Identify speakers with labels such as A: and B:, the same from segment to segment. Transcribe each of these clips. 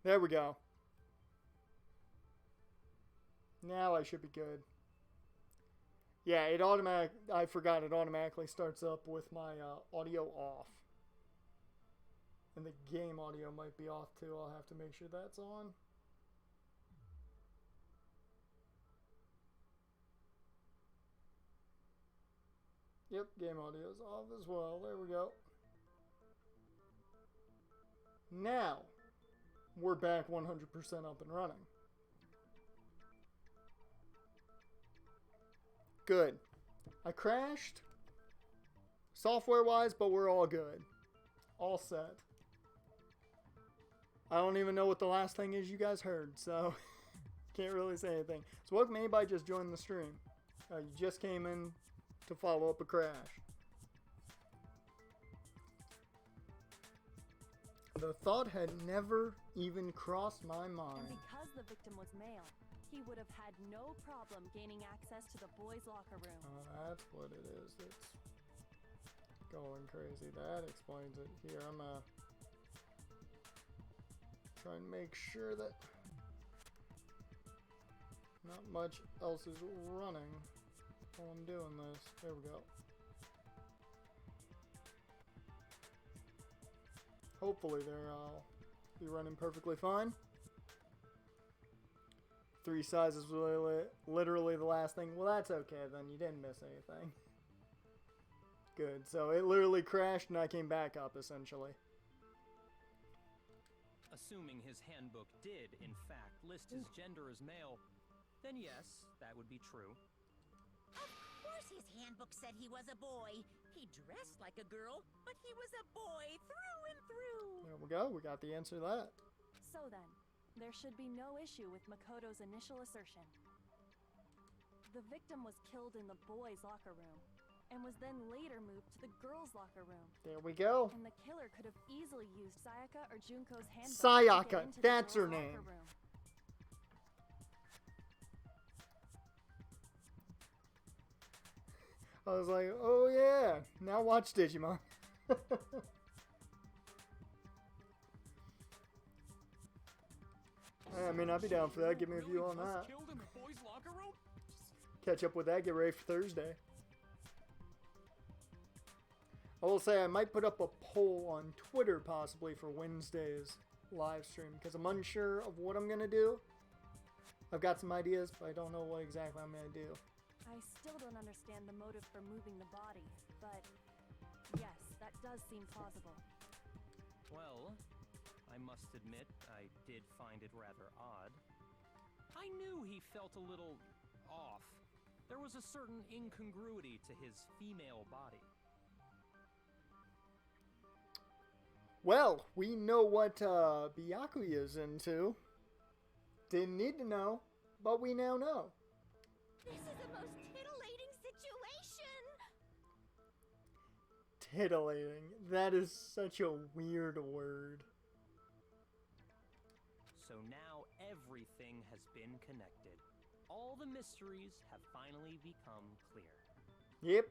A: There we go. Now I should be good. Yeah, I forgot it automatically starts up with my audio off. And the game audio might be off too. I'll have to make sure that's on. Yep, game audio is off as well. There we go. Now, we're back 100% up and running. Good. I crashed, software-wise, but we're all good. All set. I don't even know what the last thing is you guys heard, so can't really say anything. So welcome anybody just joined the stream. You just came in to follow up a crash. The thought had never even crossed my mind.
B: And because the victim was male, he would have had no problem gaining access to the boys' locker room.
A: Oh, that's what it is. It's going crazy. That explains it. Here, I'm trying to make sure that not much else is running while I'm doing this. There we go. Hopefully they'll be running perfectly fine. 3 sizes was literally the last thing. Well, that's okay then. You didn't miss anything. Good. So it literally crashed and I came back up, essentially.
C: Assuming his handbook did, in fact, list his gender as male, then yes, that would be true.
D: Of course his handbook said he was a boy. He dressed like a girl, but he was a boy through and through.
A: There we go. We got the answer to that.
B: So then, there should be no issue with Makoto's initial assertion. The victim was killed in the boys' locker room, and was then later moved to the girls' locker room.
A: There we go.
B: And the killer could have easily used Sayaka or Junko's handbook.
A: Sayaka, that's her name. I was like, oh yeah, now watch Digimon. I mean, I'd be down for that. Give me a view on that.
C: Killed in the boys' locker room?
A: Catch up with that. Get ready for Thursday. I will say I might put up a poll on Twitter possibly for Wednesday's live stream because I'm unsure of what I'm going to do. I've got some ideas, but I don't know what exactly I'm going to do.
B: I still don't understand the motive for moving the body, but yes, that does seem plausible.
C: Well, I must admit, I did find it rather odd. I knew he felt a little off. There was a certain incongruity to his female body.
A: Well, we know what Byakuya's into. Didn't need to know, but we now know.
D: This is the most titillating situation.
A: Titillating. That is such a weird word.
C: So now everything has been connected. All the mysteries have finally become clear.
A: Yep.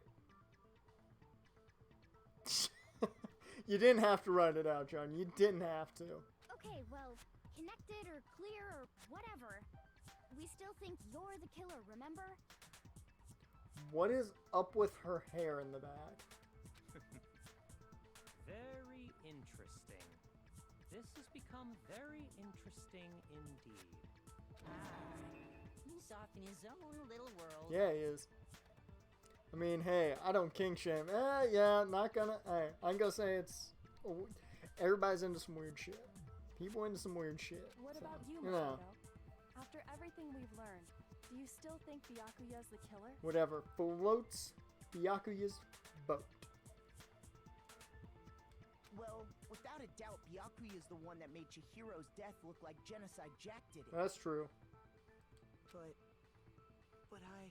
A: You didn't have to write it out, John. You didn't have to.
E: Okay, well, connected or clear or whatever. We still think you're the killer, remember?
A: What is up with her hair in the back?
C: Very interesting. This has become very interesting indeed.
D: He's off in his own little world.
A: Yeah, he is. I mean, hey, I don't kink shame. Yeah, not gonna. Hey, I'm gonna say it's. Everybody's into some weird shit. People into some weird shit.
B: What
A: so,
B: about you,
A: you know.
B: Makoto? After everything we've learned, do you still think Byakuya's the killer?
A: Whatever floats Byakuya's boat.
F: Well, without a doubt, Byakuya is the one that made Chihiro's death look like Genocide Jack did it.
A: That's true.
F: But I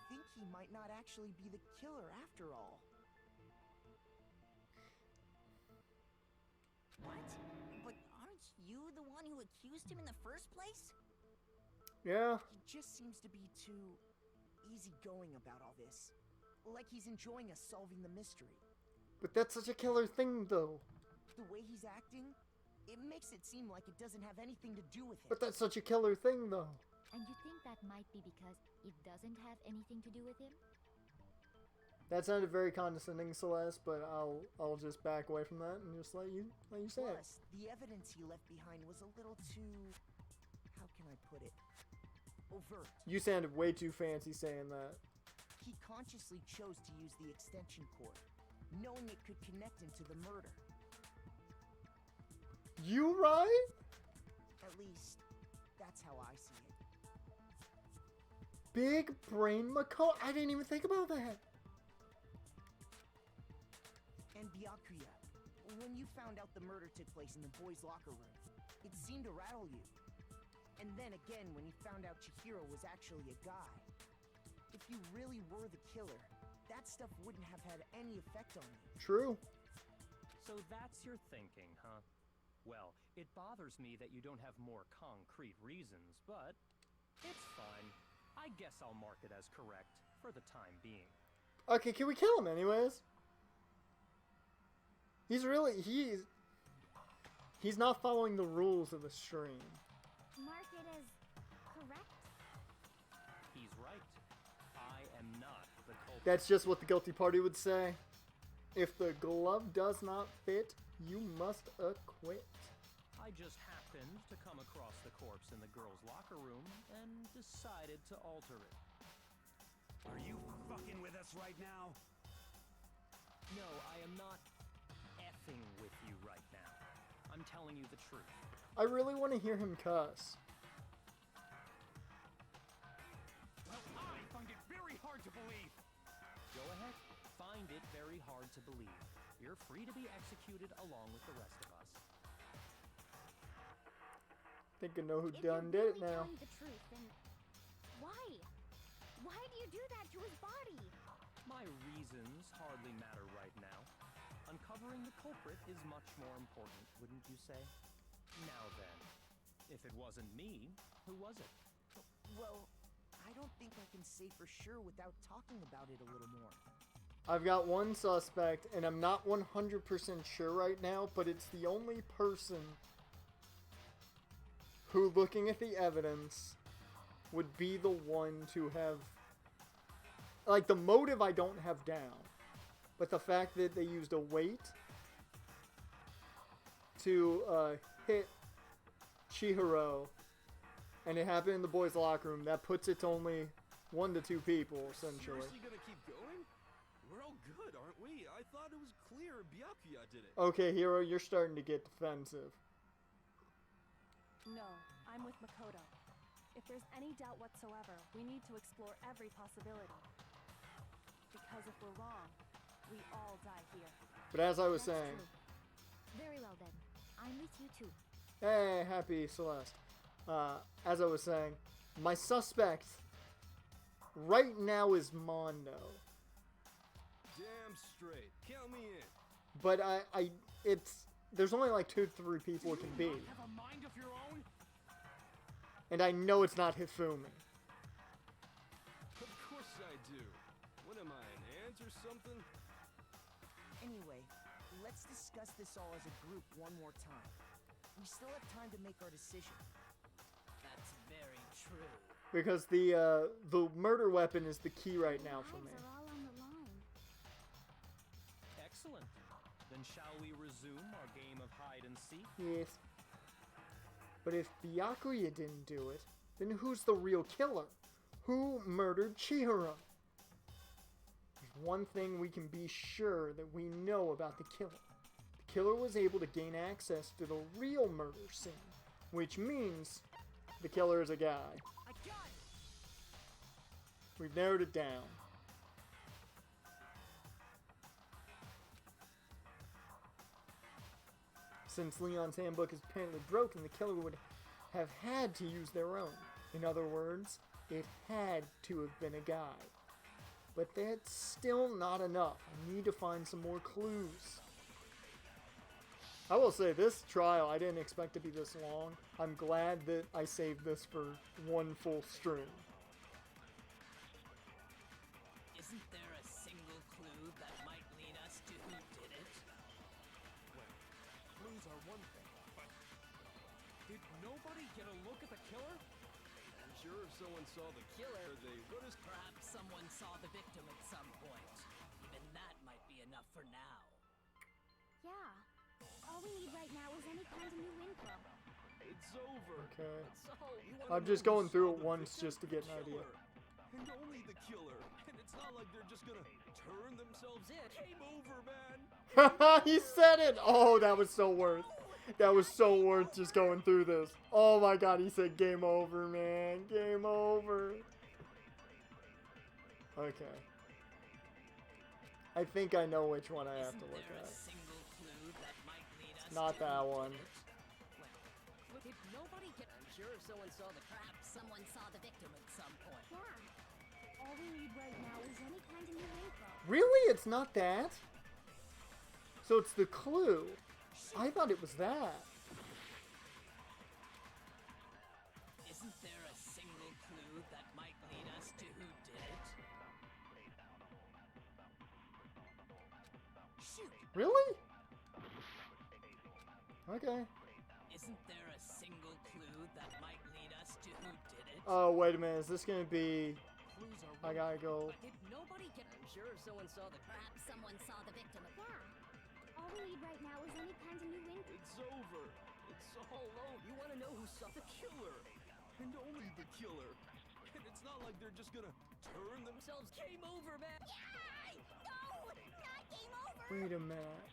F: think he might not actually be the killer after all.
D: What? But aren't you the one who accused him in the first place?
A: Yeah.
F: He just seems to be too easygoing about all this. Like he's enjoying us solving the mystery.
A: But that's such a killer thing, though.
F: The way he's acting, It makes it seem like it doesn't have anything to do with it.
A: But that's such a killer thing, though.
E: And you think that might be because it doesn't have anything to do with him?
A: That sounded very condescending, Celeste, but I'll just back away from that and just let you say it.
F: Plus, the evidence he left behind was a little too... how can I put it? Overt.
A: You sounded way too fancy saying that.
F: He consciously chose to use the extension cord, knowing it could connect him to the murder.
A: You right?
F: At least, that's how I see it.
A: Big brain Makoto. I didn't even think about that.
F: And Byakuya, when you found out the murder took place in the boys' locker room, it seemed to rattle you. And then again, when you found out Chihiro was actually a guy. If you really were the killer, that stuff wouldn't have had any effect on you.
A: True.
C: So that's your thinking, huh? Well, it bothers me that you don't have more concrete reasons, but it's fine. I guess I'll mark it as correct for the time being.
A: Okay, can we kill him anyways? He's not following the rules of the stream.
E: Mark it as correct?
C: He's right. I am not the culprit.
A: That's just what the guilty party would say. If the glove does not fit, you must acquit.
C: I just happened to come across the corpse in the girls' locker room and decided to alter it.
G: Are you fucking with us right now?
C: No, I am not effing with you right now. I'm telling you the truth.
A: I really want to hear him cuss.
G: Well, I find it very hard to believe.
C: Go ahead, find it very hard to believe. You're free to be executed along with the rest of us.
A: Think I know who
E: If
A: done
E: you're
A: did it
E: really
A: now.
E: telling the truth, then why? Why do you do that to his body?
C: My reasons hardly matter right now. Uncovering the culprit is much more important, wouldn't you say? Now then, if it wasn't me, who was it?
F: Well, I don't think I can say for sure without talking about it a little more.
A: I've got one suspect, and I'm not 100% sure right now, but it's the only person who, looking at the evidence, would be the one to have... Like, the motive I don't have down. But the fact that they used a weight to hit Chihiro, and it happened in the boys' locker room, that puts it to only 1 to 2 people, essentially.
H: Seriously gonna keep going? We're all good, aren't we? I thought it was clear Byakuya did it.
A: Okay, Hiro, you're starting to get defensive.
B: No, I'm with Makoto. If there's any doubt whatsoever, we need to explore every possibility. Because if we're wrong, we all die here.
A: But as I was
E: That's
A: saying...
E: true. Very well then. I'm with you too.
A: Hey, happy Celeste. As I was saying, my suspect right now is Mondo.
H: Damn straight. Count me in.
A: But there's only like 2 to 3 people it can be.
G: Have a mind of your own?
A: And I know it's not Hifumi.
H: Of course I do. What am I, an ant or something?
F: Anyway, let's discuss this all as a group one more time. We still have time to make our decision.
I: That's very true.
A: Because the murder weapon is the key right now for me.
E: Lives are all on the line.
C: Excellent. Then shall we resume our game of hide and seek?
A: Yes. But if Byakuya didn't do it, then who's the real killer? Who murdered Chihiro? There's one thing we can be sure that we know about the killer. The killer was able to gain access to the real murder scene, which means the killer is a guy.
G: I got it!
A: We've narrowed it down. Since Leon's handbook is apparently broken, the killer would have had to use their own. In other words, it had to have been a guy. But that's still not enough. I need to find some more clues. I will say, this trial, I didn't expect to be this long. I'm glad that I saved this for one full stream.
I: Isn't there a single clue that might lead us to who did it?
H: Well, clues are one thing, but
C: Did nobody get a look at the killer?
H: I'm sure if someone saw the killer, they would have.
I: Perhaps someone saw the victim at some point. Even that might be enough for now.
E: Yeah. All we need right now is any kind of new info.
H: It's over.
A: Okay.
H: So, you wanna
A: I'm just
H: know who
A: going through
H: saw
A: it
H: the
A: once
H: victim?
A: just to get an
H: The
A: idea.
H: killer. And only the killer. And it's not like they're just gonna turn themselves in. Game over, man.
A: He said it! Oh, that was so worth. That was so worth just going through this. Oh my god, he said game over, man. Game over. Okay. I think I know which one I have to look
I: Isn't there
A: at.
I: a single clue that might lead us
A: Not
I: to
A: that
I: who
A: one.
I: did it? Well, did nobody get... I'm sure if someone saw the... Perhaps someone saw the victim at some point.
E: Yeah. All we need right now is any kind of new info.
A: Really? It's not that? So it's the clue. I thought it was that.
I: Isn't there a single clue that might lead us to who did it? Shoot!
A: Really? Okay.
I: Isn't there a single clue that might lead us to who did it?
A: Oh, wait a minute. Is this gonna be...
C: Clues are
A: I gotta go...
I: Did nobody get... I'm sure if someone saw the...
D: Perhaps someone saw the victim.
E: Yeah. All we need right now is any kind of new info.
H: It's over. It's all over. You want to know who saw the killer? And only the killer. And it's not like they're just gonna turn themselves. Game over, man.
D: Yay! No! Not game over!
A: Wait a minute.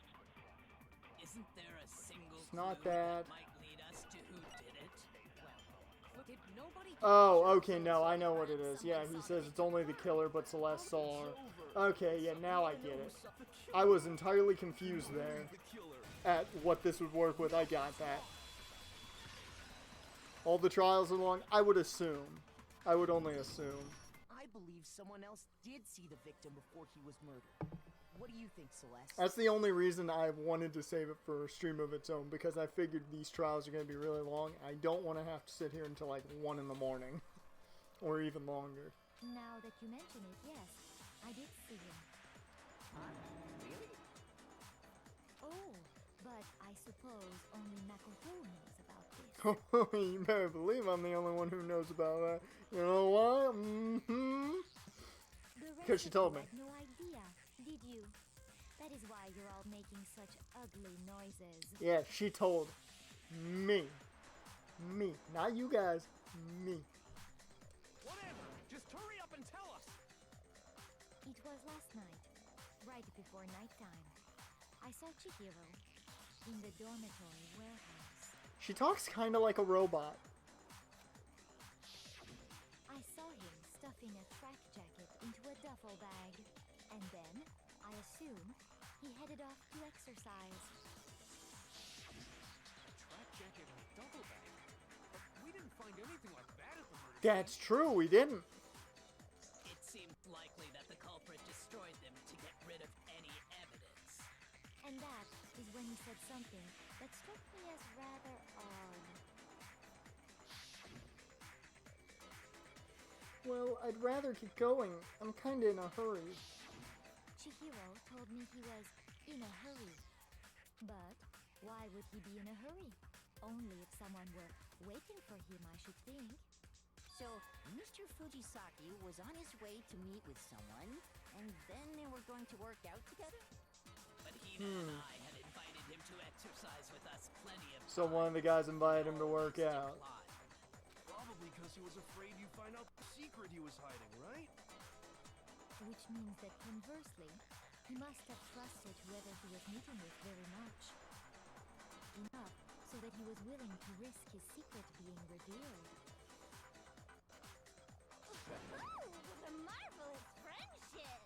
I: Isn't there a single
A: It's not
I: clue
A: that.
I: might lead us to who did it? Well, did nobody get...
A: Oh, okay, no, I know what it is. Yeah, he says it's only the killer, but Celeste saw her. Okay, yeah, now I get it. I was entirely confused there
H: The killer.
A: at what this would work with. I got that. All the trials along, I would assume. I would only assume.
F: I believe someone else did see the victim before he was murdered. What do you think, Celeste?
A: That's the only reason I wanted to save it for a stream of its own, because I figured these trials are going to be really long. I don't want to have to sit here until like 1 in the morning. Or even longer.
E: Now that you mention it, yes. I did see him.
F: Really?
E: Oh, but I suppose only Makoto knows about this.
A: You better believe I'm the only one who knows about that. You know why? Mm-hmm.
E: The rest
A: 'Cause she
E: of
A: told
E: you
A: me.
E: had no idea, did you? That is why you're all making such ugly noises.
A: Yeah, she told me. Me. Not you guys. Me.
C: Whatever! Just hurry up and tell us!
E: It was last night, right before nighttime. I saw Chihiro in the dormitory warehouse.
A: She talks kind of like a robot.
E: I saw him stuffing a track jacket into a duffel bag. And then, I assume, he headed off to exercise.
C: Track jacket and duffel bag. But we didn't find anything like that at the murder
A: That's true, we didn't.
I: It seemed likely that the culprit destroyed them to get rid of any evidence.
E: And that is when he said something that struck me as rather odd.
A: Well, I'd rather get going. I'm kinda in a hurry.
E: Chihiro told me he was in a hurry. But why would he be in a hurry? Only if someone were waiting for him, I should think.
D: So, Mr. Fujisaki was on his way to meet with someone, and then they were going to work out together?
I: But Hina and I had invited him to exercise with us plenty of
A: So one of the guys invited him to work out.
H: Probably because he was afraid you'd find out the secret he was hiding, right?
E: Which means that conversely, he must have trusted whoever he was meeting with very much. Enough so that he was willing to risk his secret being revealed.
D: Oh, what a marvelous friendship!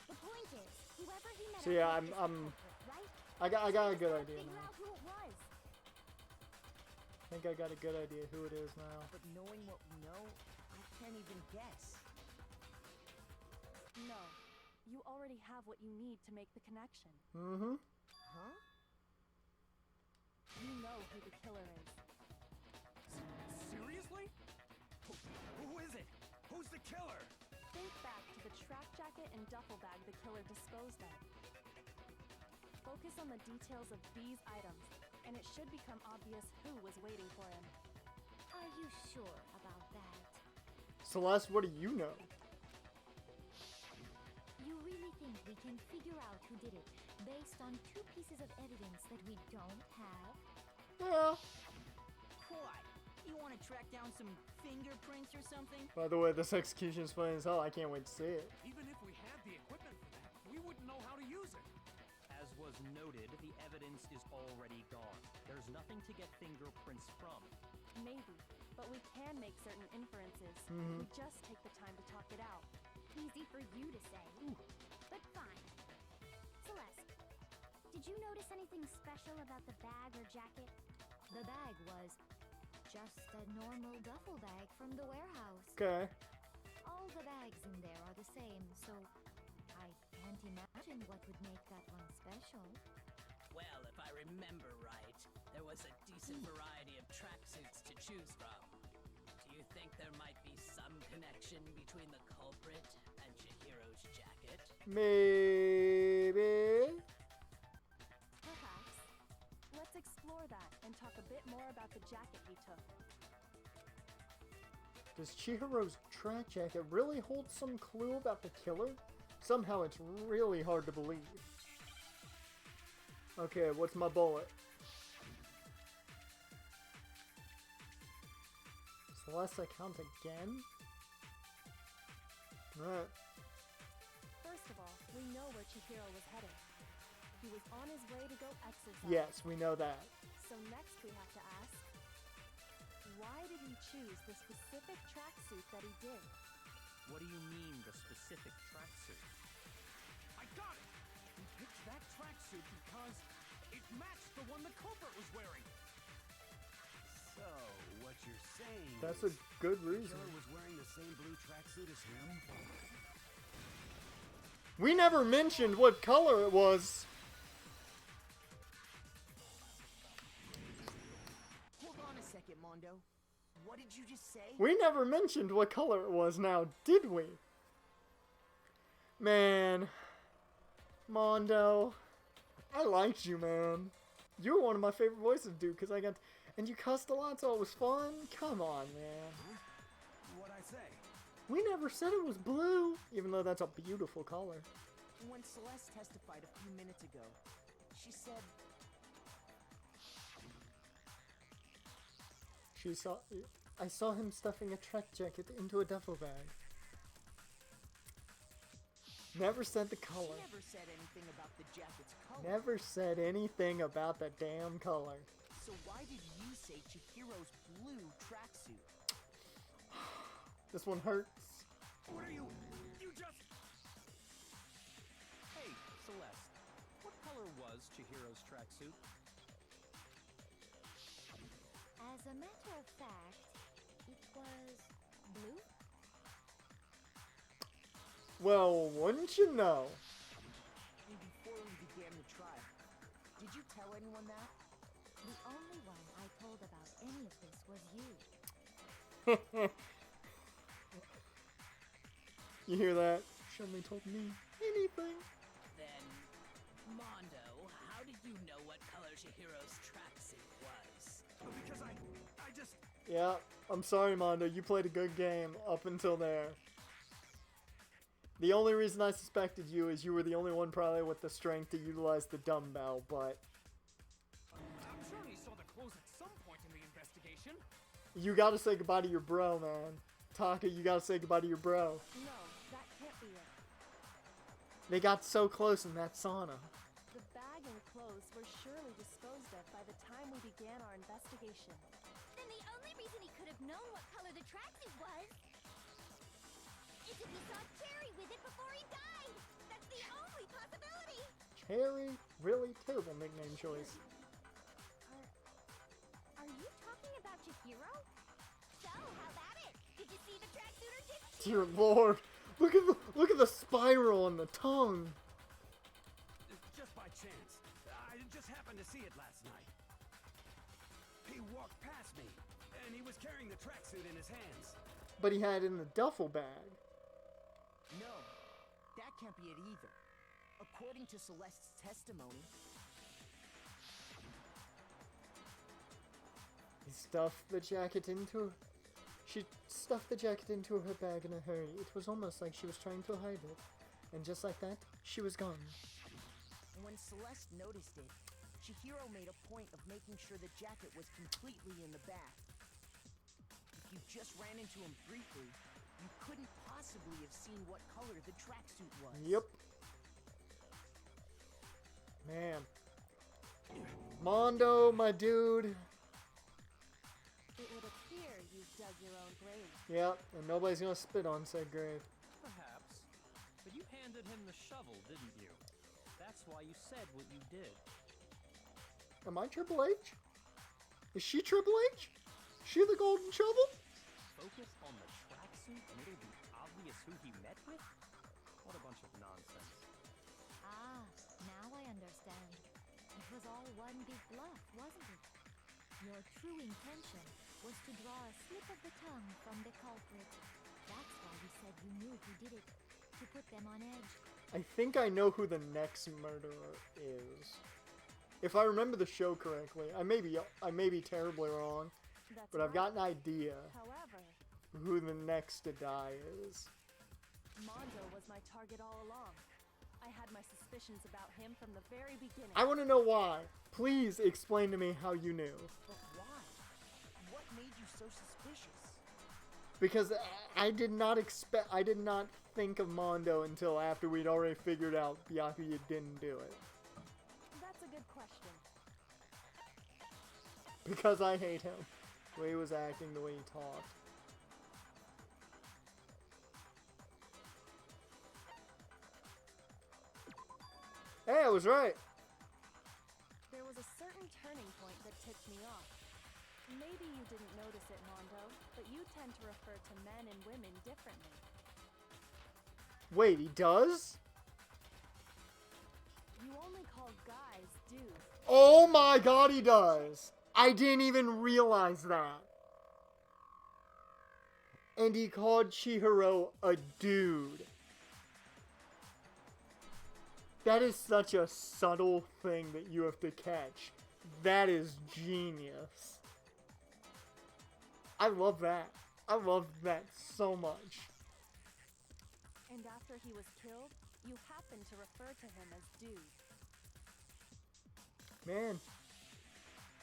E: The point is, whoever he met
A: So yeah,
E: at work is the
A: I'm
E: culprit, right?
A: I got a good
E: Let's
A: idea
E: figure
A: now.
E: out who it was.
A: I think I got a good idea who it is now.
F: But knowing what we know, I can't even guess.
B: No. You already have what you need to make the connection.
A: Mm-hmm.
F: Huh?
B: You know who the killer is.
C: Seriously? Who is it? Who's the killer?
B: Think back to the track jacket and duffel bag the killer disposed of. Focus on the details of these items and it should become obvious who was waiting for him.
E: Are you sure about that?
A: Celeste, what do you know?
E: You really think we can figure out who did it based on 2 pieces of evidence that we don't have?
A: Yeah.
F: What? You want to track down some fingerprints or something?
A: By the way, this execution's funny as hell. I can't wait to see it.
G: Even if we had the equipment for that, we wouldn't know how to use it.
C: As was noted, the evidence is already gone. There's nothing to get fingerprints from.
B: Maybe, but we can make certain inferences if we just take the time to talk it out.
E: Easy for you to say. But fine. Celeste, did you notice anything special about the bag or jacket? The bag was just a normal duffel bag from the warehouse.
A: Okay.
E: All the bags in there are the same, so I can't imagine what would make that one special.
I: Well, if I remember right, there was a decent variety of tracksuits to choose from. Do you think there might be some connection between the culprit and Chihiro's jacket?
A: Maybe.
B: Perhaps. Let's explore that and talk a bit more about the jacket he took.
A: Does Chihiro's track jacket really hold some clue about the killer? Somehow it's really hard to believe. Okay, what's my bullet? Celeste, I count again? Alright.
B: First of all, we know where Chihiro was headed. He was on his way to go exercise.
A: Yes, we know that.
B: So next we have to ask, why did he choose the specific tracksuit that he did?
C: What do you mean, the specific tracksuit?
G: I got it! He picked that tracksuit because it matched the one the culprit was wearing.
J: So, what you're saying
A: That's
J: is
A: a good
J: the
A: reason.
J: killer was wearing the same blue tracksuit as him?
A: We never mentioned what color it was.
F: Hold on a second, Mondo. What did you just say?
A: We never mentioned what color it was now, did we? Man. Mondo. I liked you, man. You were one of my favorite voices, dude, because I got... And you cussed a lot, so it was fun? Come on, man.
J: What'd I say?
A: We never said it was blue, even though that's a beautiful color.
F: When Celeste testified a few minutes ago, she said
A: She saw... I saw him stuffing a track jacket into a duffel bag. Never said the color.
F: she never said anything about the jacket's color.
A: Never said anything about the damn color.
F: So why did you say Chihiro's blue tracksuit?
A: This one hurts.
G: What are you? You just...
C: Hey, Celeste, what color was Chihiro's tracksuit?
E: As a matter of fact, it was blue?
A: Well, wouldn't you know?
F: And before we began the trial, did you tell anyone that?
E: The only one I told about any of this was you.
A: You hear that? She only told me anything.
I: Then, Mondo, how did you know what color Chihiro's tracksuit was?
G: Because I just...
A: Yeah, I'm sorry, Mondo. You played a good game up until there. The only reason I suspected you is you were the only one probably with the strength to utilize the dumbbell, but...
G: I'm sure he saw the clothes at some point in the investigation.
A: You gotta say goodbye to your bro, man. Taka, you gotta say goodbye to your bro.
B: No, that can't be it.
A: They got so close in that sauna.
B: The bag and clothes were surely disposed of by the time we began our investigation.
E: Then the only reason he could have known what color the tracksuit was is if he saw Cherry with it before he died. That's the only possibility.
A: Cherry? Really? Terrible nickname choice.
E: Are you talking about Chihiro? So, how about it? Did you see the tracksuit or didn't you?
A: Dear Lord. Look at the spiral on the tongue.
J: Just by chance. I just happened to see it last night. He walked past me, and he was carrying the tracksuit in his hands.
A: But he had it in the duffel bag.
F: No, that can't be it either. According to Celeste's testimony,
A: stuffed the jacket into her bag in a hurry. It was almost like she was trying to hide it. And just like that, she was gone.
F: When Celeste noticed it, Chihiro made a point of making sure the jacket was completely in the bag. If you just ran into him briefly, you couldn't possibly have seen what color the tracksuit was.
A: Yep. Man. Mondo, my dude.
B: It would appear you've dug your own grave.
A: Yep, and nobody's gonna spit on said grave.
C: Perhaps. But you handed him the shovel, didn't you? That's why you said what you did.
A: Am I Triple H? Is she Triple H? She the golden shovel?
C: Focus on the tracksuit and it'll be obvious who he met with? What a bunch of nonsense.
E: Ah, now I understand. It was all one big bluff, wasn't it? Your true intention was to draw a slip of the tongue from the culprit. That's why you said you knew who did it, to put them on edge.
A: I think I know who the next murderer is. If I remember the show correctly, I may be terribly wrong, but I've got an idea
B: However,
A: who the next to die is.
B: Mondo was my target all along. I had my suspicions about him from the very beginning.
A: I want to know why. Please explain to me how you knew.
F: But why? What made you so suspicious?
A: Because I did not think of Mondo until after we'd already figured out Byakuya didn't do it.
B: That's a good question.
A: Because I hate him. The way he was acting, the way he talked. Hey, I was right.
B: There was a certain turning point that tipped me off. Maybe you didn't notice it, Mondo, but you tend to refer to men and women differently.
A: Wait, he does?
B: You only call guys dudes.
A: Oh my god, he does! I didn't even realize that. And he called Chihiro a dude. That is such a subtle thing that you have to catch. That is genius. I love that. I love that so much.
B: And after he was killed, you happened to refer to him as dude.
A: Man.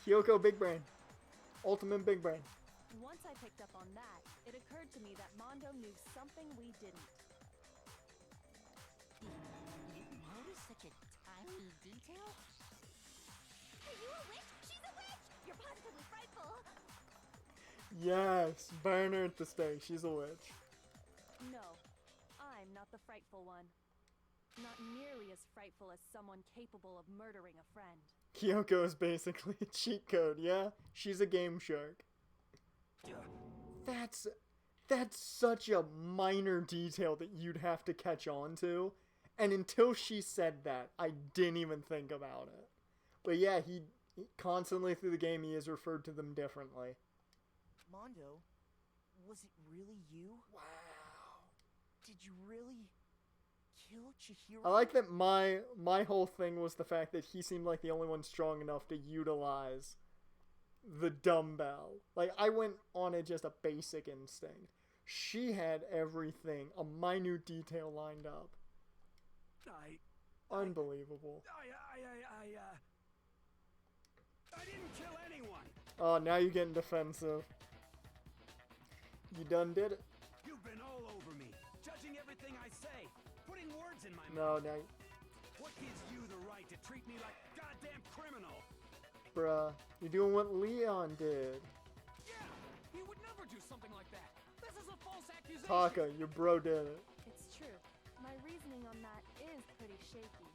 A: Kyoko Big Brain. Ultimate Big Brain.
B: Once I picked up on that, it occurred to me that Mondo knew something we didn't.
D: You noticed such a tiny detail? Are you a witch? She's a witch! You're positively frightful!
A: Yes, burn her at the stake. She's a witch.
B: No, I'm not the frightful one. Not nearly as frightful as someone capable of murdering a friend.
A: Kyoko is basically a cheat code, yeah? She's a game shark. That's such a minor detail that you'd have to catch on to. And until she said that, I didn't even think about it. But yeah, he constantly through the game, he has referred to them differently.
F: Mondo, was it really you?
A: Wow.
F: Did you really kill Chihiro?
A: I like that my whole thing was the fact that he seemed like the only one strong enough to utilize the dumbbell. Like, I went on it just a basic instinct. She had everything, a minute detail lined up. Unbelievable.
J: I didn't kill anyone.
A: Oh, now you're getting defensive. You done did it.
J: You've been all over me, judging everything I say, putting words in my
A: No,
J: mouth.
A: now,
J: What gives you the right to treat me like a goddamn criminal?
A: bruh, you're doing what Leon did.
G: Yeah, he would never do something like that. This is a false accusation.
A: Taka, your bro did it.
B: It's true. My reasoning on that is pretty shaky.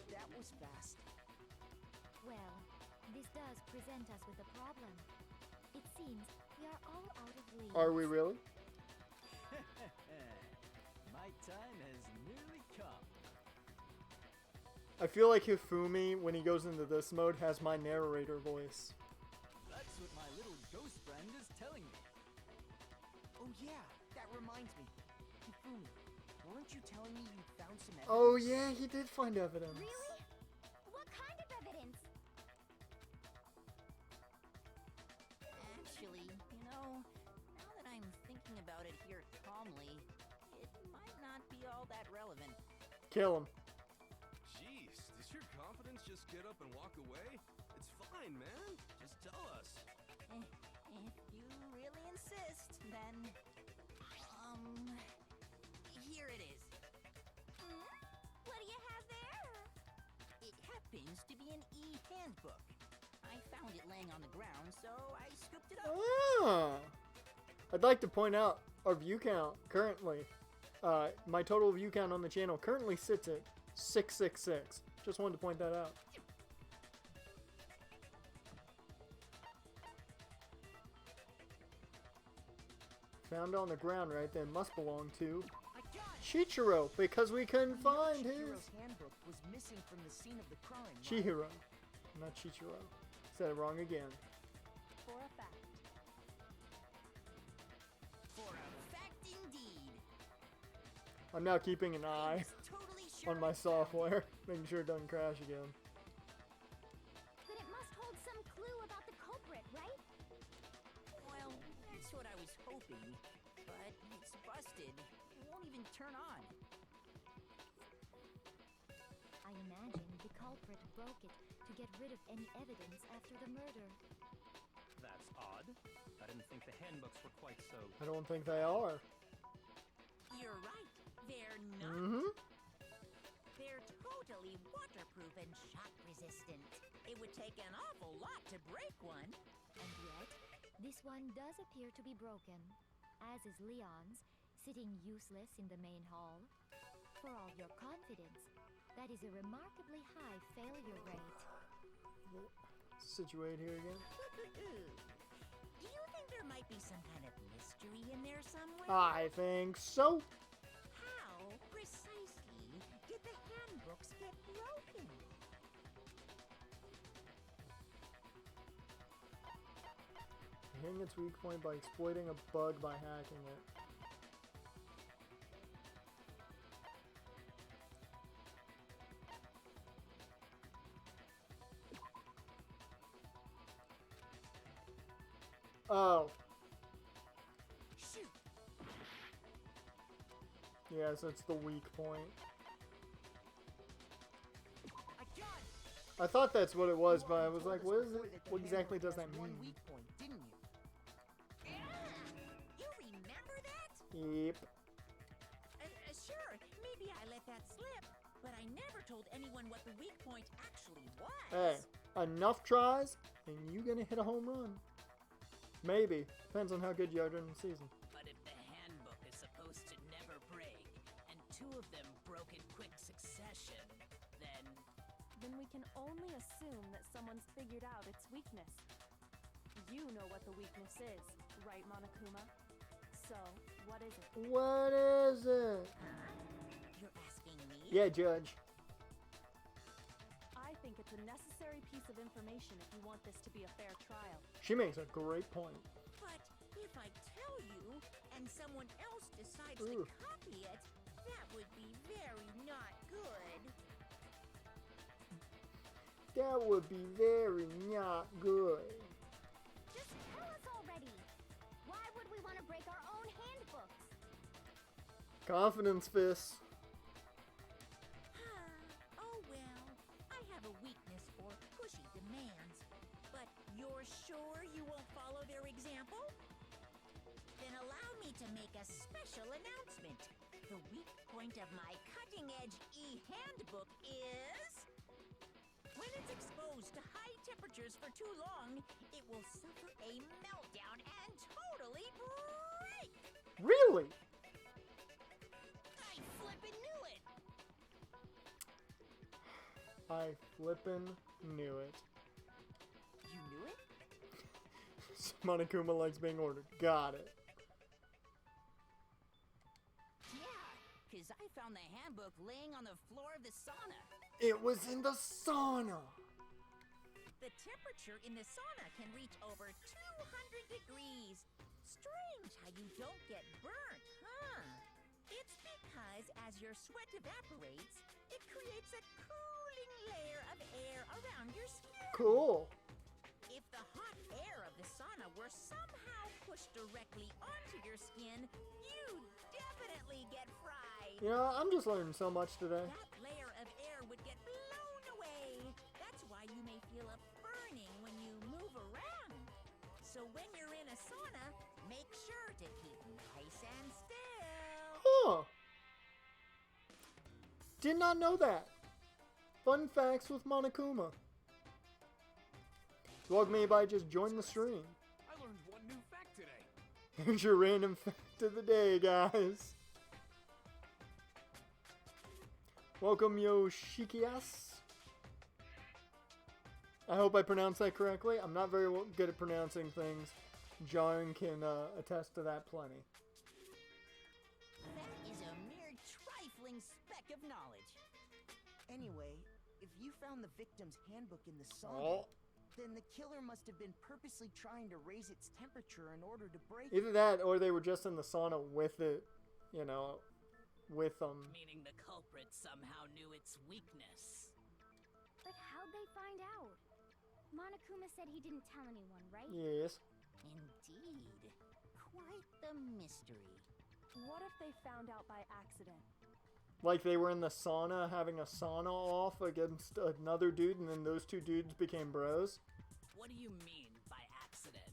F: That was fast.
E: Well, this does present us with a problem. It seems we are all out of leads.
A: Are we really?
H: My time has nearly come.
A: I feel like Hifumi, when he goes into this mode, has my narrator voice.
H: That's what my little ghost friend is telling me.
F: Oh yeah, that reminds me. Hifumi, weren't you telling me you found some evidence?
A: Oh yeah, he did find evidence.
E: Really? What kind of evidence?
D: thinking about it here calmly, it might not be all that relevant.
A: Kill him.
H: Jeez, does your confidence just get up and walk away? It's fine, man. Just tell us.
D: If you really insist, then... Here it is.
E: What do you have there?
D: It happens to be an e-handbook. I found it laying on the ground, so I scooped it up.
A: Ah. I'd like to point out our view count currently. My total view count on the channel currently sits at 666. Just wanted to point that out. Found on the ground right then. Must belong to Chichiro, because we couldn't find his.
F: Chihiro's handbook was missing from the scene of the crime. right?
A: Chihiro, not Chichiro. Said it wrong again.
B: For a fact.
D: For a fact indeed.
A: I'm now keeping an eye
D: I was totally sure
A: on my
D: I found it.
A: software, making sure it doesn't crash again.
E: But it must hold some clue about the culprit, right?
D: Well, that's what I was hoping. But it's busted. It won't even turn on.
E: I imagine the culprit broke it to get rid of any evidence after the murder.
C: That's odd. I didn't think the handbooks were quite so...
A: I don't think they are.
D: You're right. They're not.
A: Mm-hmm.
D: They're totally waterproof and shock resistant. It would take an awful lot to break one.
E: And yet, this one does appear to be broken, as is Leon's, sitting useless in the main hall. For all your confidence, that is a remarkably high failure rate.
A: Situate here again.
D: Do you think there might be some kind of mystery in there somewhere?
A: I think so.
D: How precisely did the handbooks get broken?
A: Hitting its weak point by exploiting a bug by hacking it. Oh.
D: Shoot!
A: Yes, that's the weak point.
F: I got it!
A: I thought that's what it was, but I was
F: You
A: like,
F: told
A: what
F: us
A: is
F: before
A: it?
F: that the
A: What exactly
F: handbook
A: does that
F: has one
A: mean?
F: weak point, didn't you?
D: You remember that?
A: Yep.
D: Sure, maybe I let that slip, but I never told anyone what the weak point actually was.
A: Hey, enough tries, and you gonna hit a home run. Maybe. Depends on how good you are during the season.
I: But if the handbook is supposed to never break, and two of them broke in quick succession, then...
B: Then we can only assume that someone's figured out its weakness. You know what the weakness is, right, Monokuma? So, what is it?
A: What is it?
D: You're asking me?
A: Yeah, Judge.
B: I think it's a necessary piece of information if you want this to be a fair trial.
A: She makes a great point.
D: But if I tell you, and someone else decides
A: Ooh.
D: to copy it, that would be very not good.
A: That would be very not good.
E: Just tell us already! Why would we want to break our own handbooks?
A: Confidence fists.
D: Oh well, I have a weakness for pushy demands. But you're sure you won't follow their example? Then allow me to make a special announcement. The weak point of my cutting-edge e-handbook is... When it's exposed to high temperatures for too long, it will suffer a meltdown and totally break!
A: Really?
D: I flippin' knew it!
A: I flippin' knew it.
F: You knew it?
A: Monokuma likes being ordered. Got it.
D: Yeah, because I found the handbook laying on the floor of the sauna.
A: It was in the sauna.
D: The temperature in the sauna can reach over 200 degrees. Strange how you don't get burnt, huh? It's because as your sweat evaporates, it creates a cooling layer of air around your skin.
A: Cool.
D: If the hot air of the sauna were somehow pushed directly onto your skin, you'd definitely get fried.
A: Yeah, I'm just learning so much today.
D: That layer of air would get blown away. That's why you may feel a burning when you move around. So when you're in a sauna, make sure to keep nice and still.
A: Huh. Did not know that. Fun facts with Monokuma. Welcome anybody, just join the stream.
G: I learned one new fact today.
A: Here's your random fact of the day, guys. Welcome, Yoshikias. I hope I pronounced that correctly. I'm not very good at pronouncing things. John can attest to that plenty.
D: That is a mere trifling speck of knowledge.
F: Anyway, if you found the victim's handbook in the sauna, then the killer must have been purposely trying to raise its temperature in order to break it.
A: Either that, or they were just in the sauna with it, you know, with them.
I: Meaning the culprit somehow knew its weakness.
E: But how'd they find out? Monokuma said he didn't tell anyone, right?
A: Yes.
D: Indeed. Quite the mystery.
B: What if they found out by accident?
A: Like they were in the sauna having a sauna off against another dude, and then those two dudes became bros.
I: What do you mean by accident?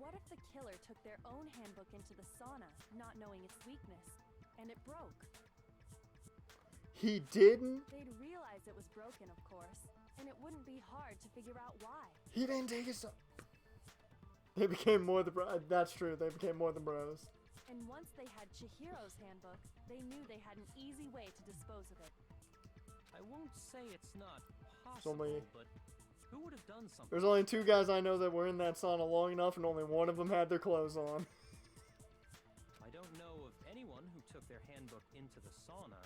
B: What if the killer took their own handbook into the sauna, not knowing its weakness, and it broke?
A: He didn't?
B: They'd realize it was broken, of course, and it wouldn't be hard to figure out why.
A: He didn't take his... They became more than bros. That's true, they became more than bros.
B: And once they had Chihiro's handbook, they knew they had an easy way to dispose of it.
C: I won't say it's not possible,
A: only-
C: but who would have done something?
A: There's only two guys I know that were in that sauna long enough, and only one of them had their clothes on.
C: I don't know of anyone who took their handbook into the sauna.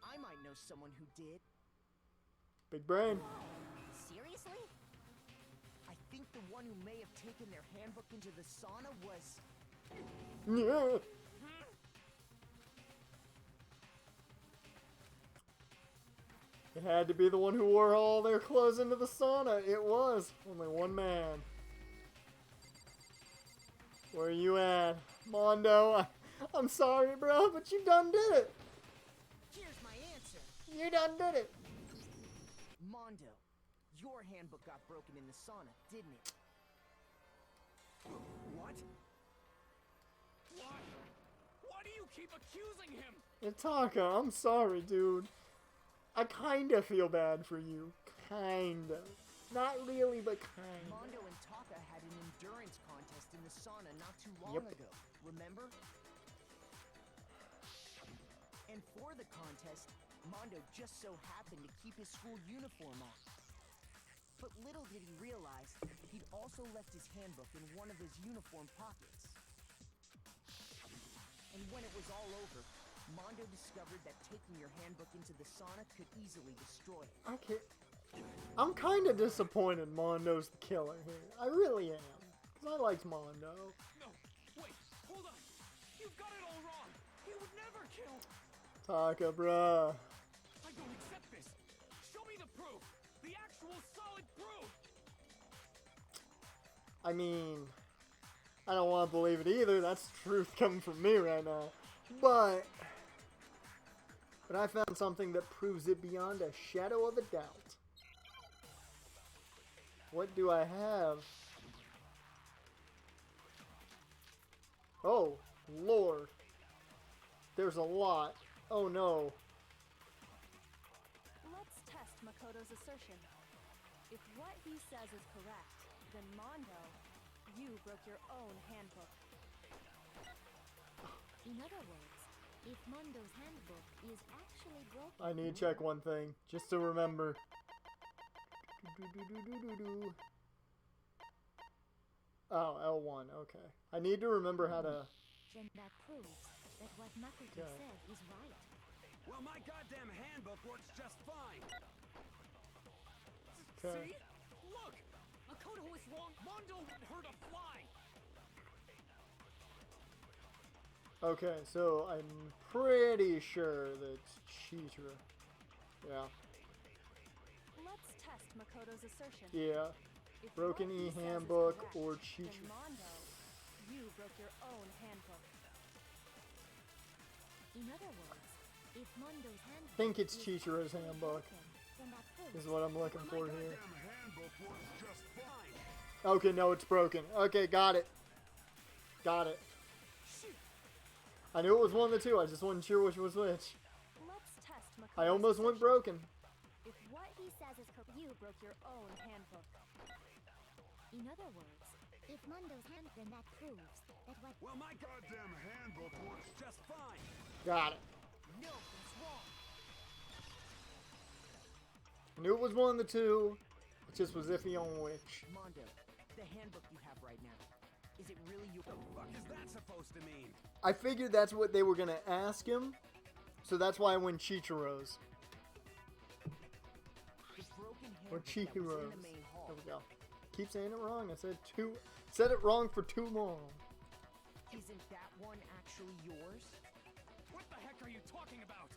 F: I might know someone who did.
A: Big brain.
D: Seriously?
F: I think the one who may have taken their handbook into the sauna was...
A: Yeah. It had to be the one who wore all their clothes into the sauna. It was. Only one man. Where are you at? Mondo, I'm sorry, bro, but you done did it.
F: Here's my answer.
A: You done did it.
F: Mondo, your handbook got broken in the sauna, didn't it?
G: What? Why? Why do you keep accusing him?
A: Itaka, I'm sorry, dude. I kinda feel bad for you. Kinda. Not really, but kinda.
F: Mondo and Taka had an endurance contest in the sauna not too long
A: Yep.
F: ago, remember? And for the contest, Mondo just so happened to keep his school uniform on. But little did he realize, he'd also left his handbook in one of his uniform pockets. And when it was all over, Mondo discovered that taking your handbook into the sauna could easily destroy it.
A: I can't. I'm kinda disappointed Mondo's the killer here. I really am. Because I liked Mondo.
G: No, wait, hold on. You've got it all wrong. He would never kill.
A: Taka, bruh.
G: I don't accept this. Show me the proof. The actual solid proof.
A: I mean, I don't want to believe it either. That's truth coming from me right now. But I found something that proves it beyond a shadow of a doubt. What do I have? Oh, Lord. There's a lot. Oh, no.
B: Let's test Makoto's assertion. If what he says is correct, then Mondo, you broke your own handbook.
E: In other words, if Mondo's handbook is actually broken...
A: I need to check one thing, just to remember. Oh, L1, okay. I need to remember how to...
E: Then that proves that what Makoto
A: Okay.
E: said is right.
J: Well, my goddamn handbook works just fine.
A: Okay.
G: See? Look! Makoto was wrong. Mondo wouldn't hurt a fly.
A: Okay, so I'm pretty sure that's Cheetah. Yeah.
B: Let's test Makoto's assertion.
A: Yeah.
B: If
A: Broken
B: what he
A: E
B: says is
A: handbook
B: correct,
A: or
B: then
A: Chichiro.
B: Mondo, you broke your own handbook.
E: In other words, if Mondo's
A: I
E: handbook
A: think it's
E: is
A: Chichiro's
E: actually
A: handbook.
E: broken, then that proves
A: Is what I'm looking
J: My
A: for here.
J: goddamn handbook works just fine.
A: Okay, no, it's broken. Okay, got it. Got it. I knew it was one of the two. I just wasn't sure which was which.
B: Let's test Makoto's
A: I almost went
B: assertion.
A: broken.
B: If what he says is correct, you broke your own handbook.
E: In other words, if Mondo's hand, then that proves that what
J: Well, my goddamn handbook works just fine.
A: Got it.
F: No, that's wrong.
A: I knew it was one of the two. It just was iffy on which.
F: Mondo, the handbook you have right now, is it really your...
J: The fuck is that supposed to mean?
A: I figured that's what they were going to ask him. So that's why I went Chichiro's.
F: The broken
A: Or
F: handbook that was in
A: Chihiro's.
F: the main hall.
A: There we go. Keep saying it wrong. I said it wrong for too long.
F: Isn't that one actually yours?
G: What the heck are you talking about?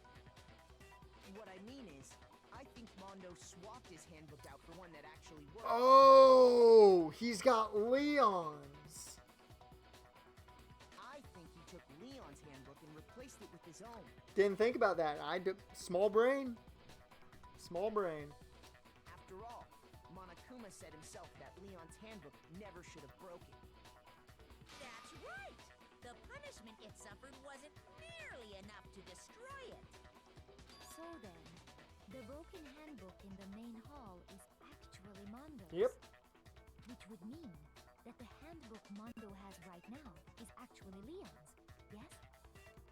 F: What I mean is, I think Mondo swapped his handbook out for one that actually worked.
A: Oh, he's got Leon's.
F: I think he took Leon's handbook and replaced it with his own.
A: Didn't think about that. Small brain. Small brain.
F: After all, Monokuma said himself that Leon's handbook never should have broken.
D: That's right. The punishment it suffered wasn't nearly enough to destroy it.
E: So then, the broken handbook in the main hall is actually Mondo's.
A: Yep.
E: Which would mean that the handbook Mondo has right now is actually Leon's, yes?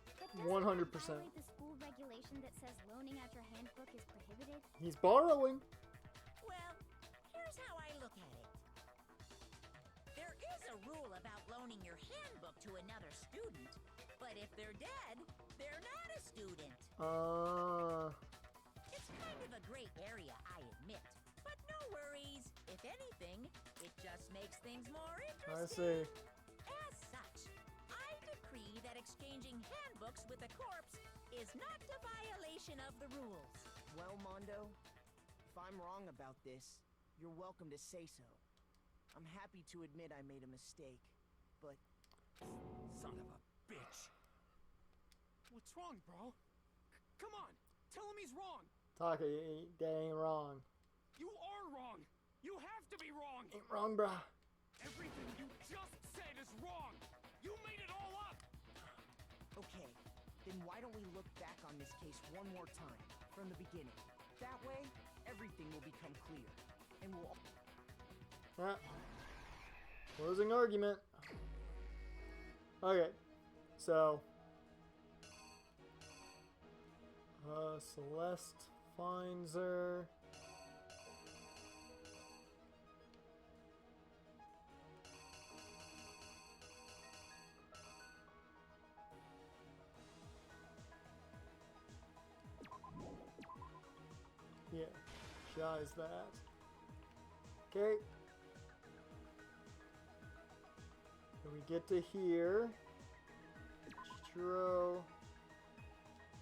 K: But doesn't
A: 100%.
K: that violate the school regulation that says loaning out your handbook is prohibited?
A: He's borrowing.
D: Well, here's how I look at it. There is a rule about loaning your handbook to another student, but if they're dead, they're not a student. It's kind of a gray area, I admit. But no worries. If anything, it just makes things more
A: I
D: interesting.
A: see.
D: As such, I decree that exchanging handbooks with a corpse is not a violation of the rules.
F: Well, Mondo, if I'm wrong about this, you're welcome to say so. I'm happy to admit I made a mistake, but...
G: Son of a bitch. What's wrong, bro? Come on, tell him he's wrong.
A: Taka, that ain't wrong.
G: You are wrong. You have to be wrong.
A: Ain't wrong, bruh.
G: Everything you just said is wrong. You made it all up.
F: Okay, then why don't we look back on this case one more time, from the beginning? That way, everything will become clear, and we'll...
A: Closing argument. Okay, so Celeste finds her. Yeah, shy's that. Okay. Then we get to here. Chichiro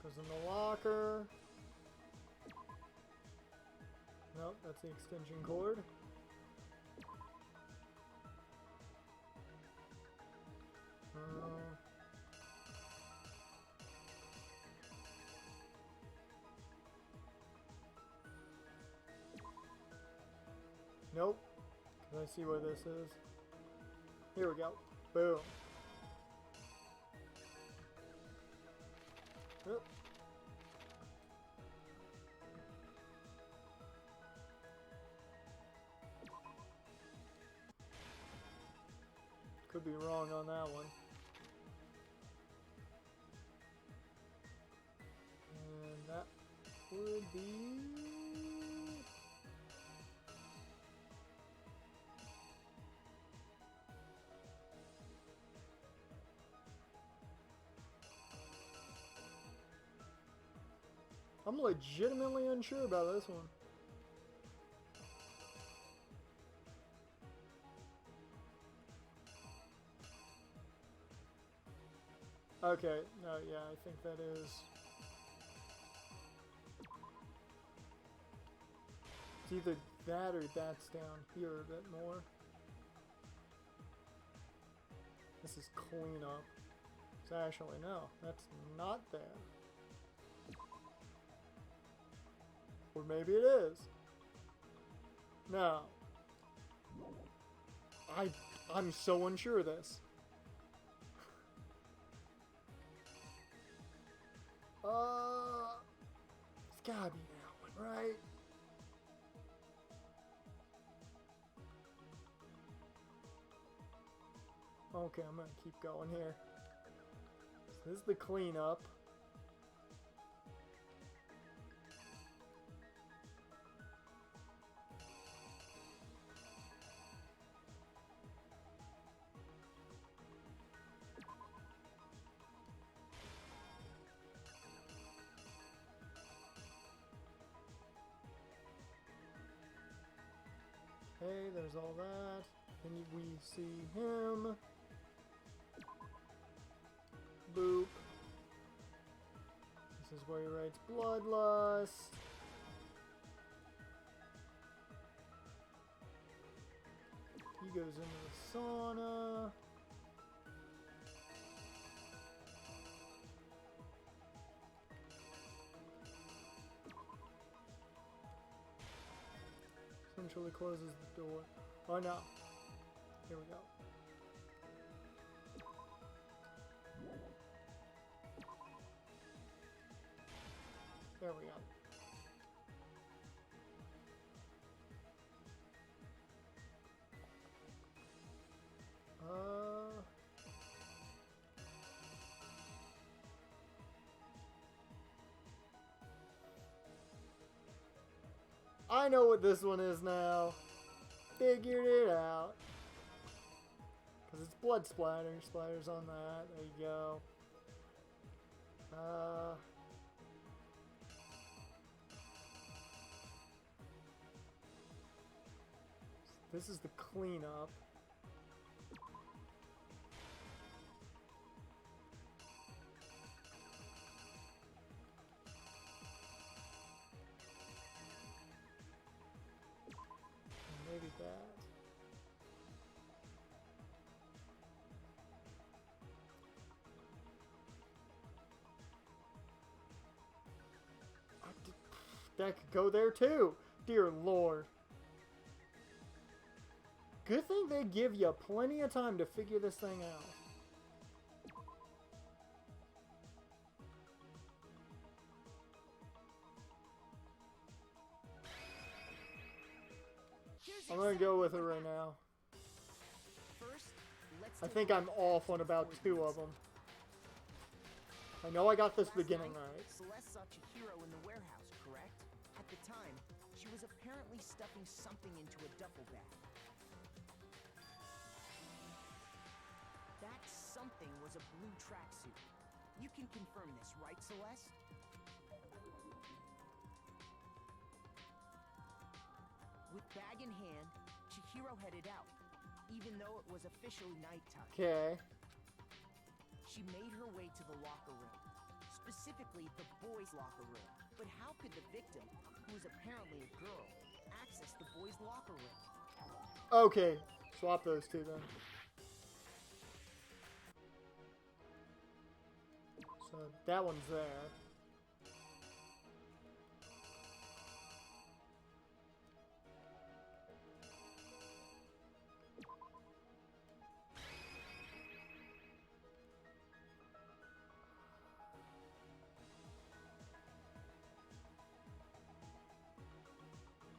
A: goes in the locker. Nope, that's the extension cord. Nope. Can I see where this is? Here we go. Boom. Yep. Could be wrong on that one. And that would be... I'm legitimately unsure about this one. Okay, no, yeah, I think that is... It's either that or that's down here a bit more. This is clean up. It's actually, no, that's not there. Or maybe it is. No. I'm so unsure of this. It's gotta be that one, right? Okay, I'm gonna keep going here. So this is the cleanup. Okay, there's all that. Then we see him. Boop. This is where he writes Bloodlust. He goes into the sauna. Essentially closes the door. Oh no. Here we go. There we go. I know what this one is now. Figured it out. Because it's blood splatter. Splatters on that. There you go. This is the cleanup. Maybe that. That could go there too. Dear Lord. Good thing they give you plenty of time to figure this thing out. I'm gonna go with it right now. I think I'm off on about 2 of them. I know I got this beginning right.
F: Celeste saw Chihiro in the warehouse, correct? At the time, she was apparently stuffing something into a duffel bag. That something was a blue tracksuit. You can confirm this, right, Celeste? With bag in hand, Chihiro headed out, even though it was officially nighttime.
A: Okay.
F: She made her way to the locker room, specifically the boys' locker room. But how could the victim, who was apparently a girl, access the boys' locker room?
A: Okay, swap those two then. So that one's there.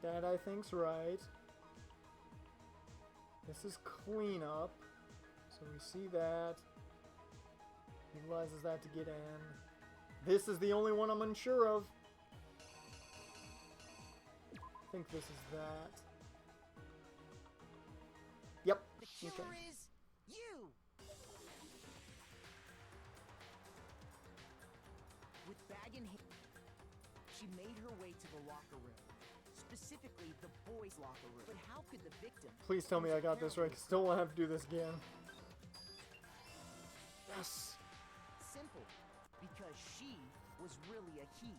A: That I think's right. This is cleanup. So we see that. Utilizes that to get in. This is the only one I'm unsure of. I think this is that. Yep.
F: The killer is you! With bag in hand, she made her way to the locker room. Specifically, the boys' locker room. But how could the victim...
A: Please tell me I got this right, because I don't want to have to do this again. Yes!
F: Simple. Because she was really a he.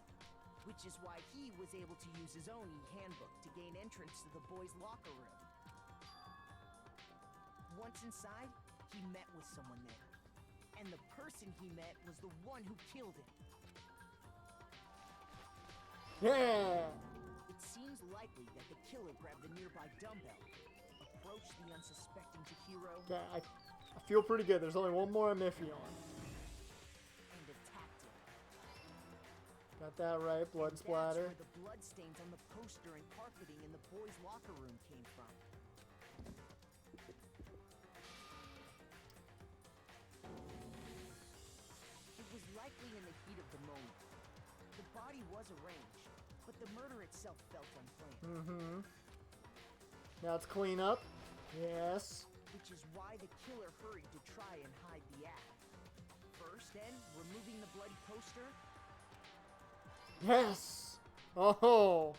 F: which is why he was able to use his own e-handbook to gain entrance to the boys' locker room. Once inside, he met with someone there. And the person he met was the one who killed him.
A: Yeah!
F: It seems likely that the killer grabbed the nearby dumbbell, approached the unsuspecting Chihiro,
A: Okay, I feel pretty good. There's only one more I'm iffy on.
F: and attacked him.
A: Got that right. Blood splatter.
F: That's where the blood stains on the poster and carpeting in the boys' locker room came from. It was likely in the heat of the moment. The body was arranged, but the murder itself felt unplanned.
A: Mm-hmm. Now it's clean up. Yes.
F: Which is why the killer hurried to try and hide the act. First, then, removing the bloody poster,
A: Yes. Oh.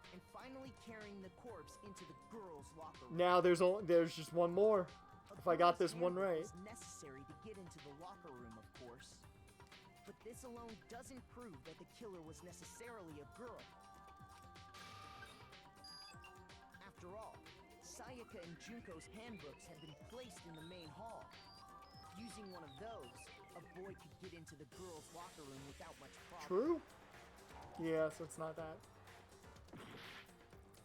F: and finally carrying the corpse into the girls' locker room.
A: Now there's just one more. If I got this one right.
F: It was necessary to get into the locker room, of course. But this alone doesn't prove that the killer was necessarily a girl. After all, Sayaka and Junko's handbooks had been placed in the main hall. Using one of those, a boy could get into the girls' locker room without much problem.
A: True? Yes, it's not that.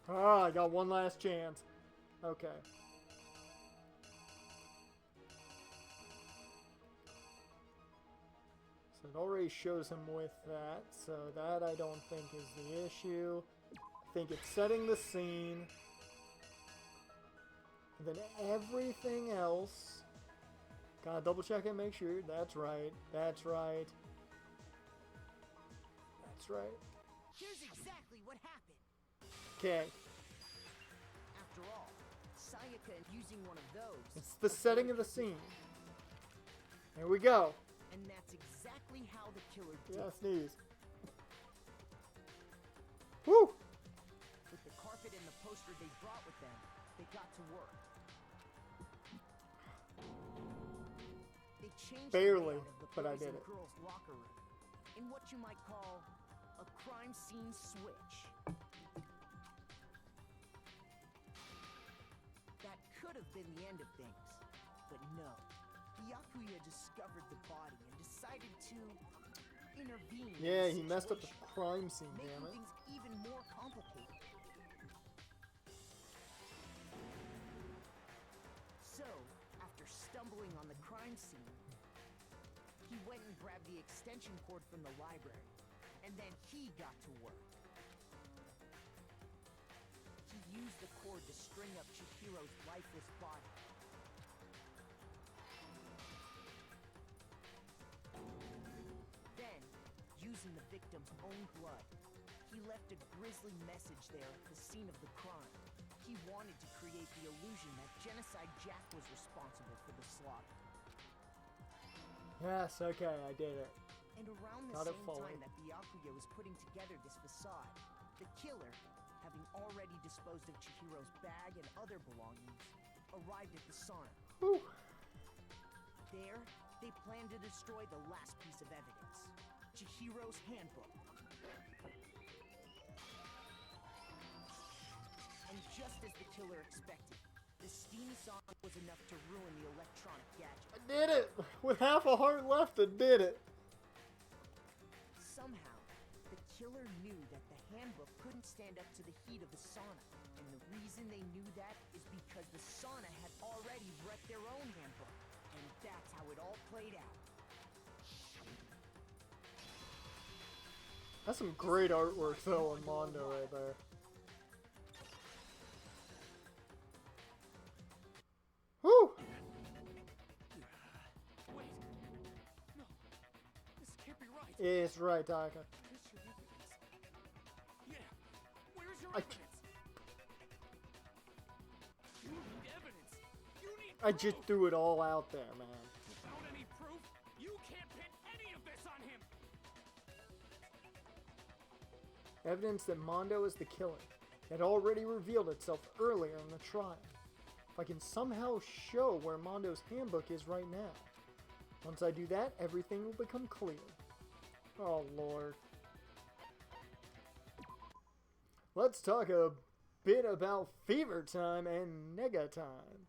A: Ah, I got one last chance. Okay. So it already shows him with that, so that I don't think is the issue. I think it's setting the scene. And then everything else, gotta double check and make sure. That's right. That's right. That's right.
F: Here's exactly what happened.
A: Okay.
F: After all, Sayaka using one of those.
A: It's the setting of the scene. Here we go.
F: And that's exactly how the killer did.
A: Yeah, sneeze. Woo!
F: With the carpet and the poster they brought with them, they got to work. They changed
A: Barely,
F: the layout of the
A: but I
F: boys'
A: did
F: and
A: it.
F: girls' locker room in what you might call a crime scene switch. That could have been the end of things, but no. Byakuya discovered the body and decided to intervene. in
A: Yeah,
F: the
A: he messed up the
F: situation,
A: crime scene,
F: making
A: damn it.
F: things even more complicated. So, after stumbling on the crime scene, he went and grabbed the extension cord from the library, and then he got to work. He used the cord to string up Chihiro's lifeless body. Then, using the victim's own blood, he left a grisly message there at the scene of the crime. He wanted to create the illusion that Genocide Jack was responsible for the slaughter.
A: Yes, okay, I did it.
F: And around the
A: Got it
F: same
A: fully.
F: time that Byakuya was putting together this facade, the killer, having already disposed of Chihiro's bag and other belongings, arrived at the sauna.
A: Whew.
F: There, they planned to destroy the last piece of evidence, Chihiro's handbook. And just as the killer expected, the steamy sauna was enough to ruin the electronic gadget.
A: I did it! With half a heart left, I did it!
F: Somehow, the killer knew that the handbook couldn't stand up to the heat of the sauna. And the reason they knew that is because the sauna had already wrecked their own handbook. And that's how it all played out.
A: That's some great artwork, though, on Mondo right there. Whew!
G: Wait. No. This can't be right.
A: It's right, Taka.
G: Where's your evidence? Yeah. Where's your
A: I-
G: evidence? You need evidence. You need
A: I
G: proof.
A: just threw it all out there, man.
G: Without any proof, you can't pin any of this on him.
A: Evidence that Mondo is the killer had already revealed itself earlier in the trial. If I can somehow show where Mondo's handbook is right now. Once I do that, everything will become clear. Oh, Lord. let's talk a bit about Fever Time and Nega Time.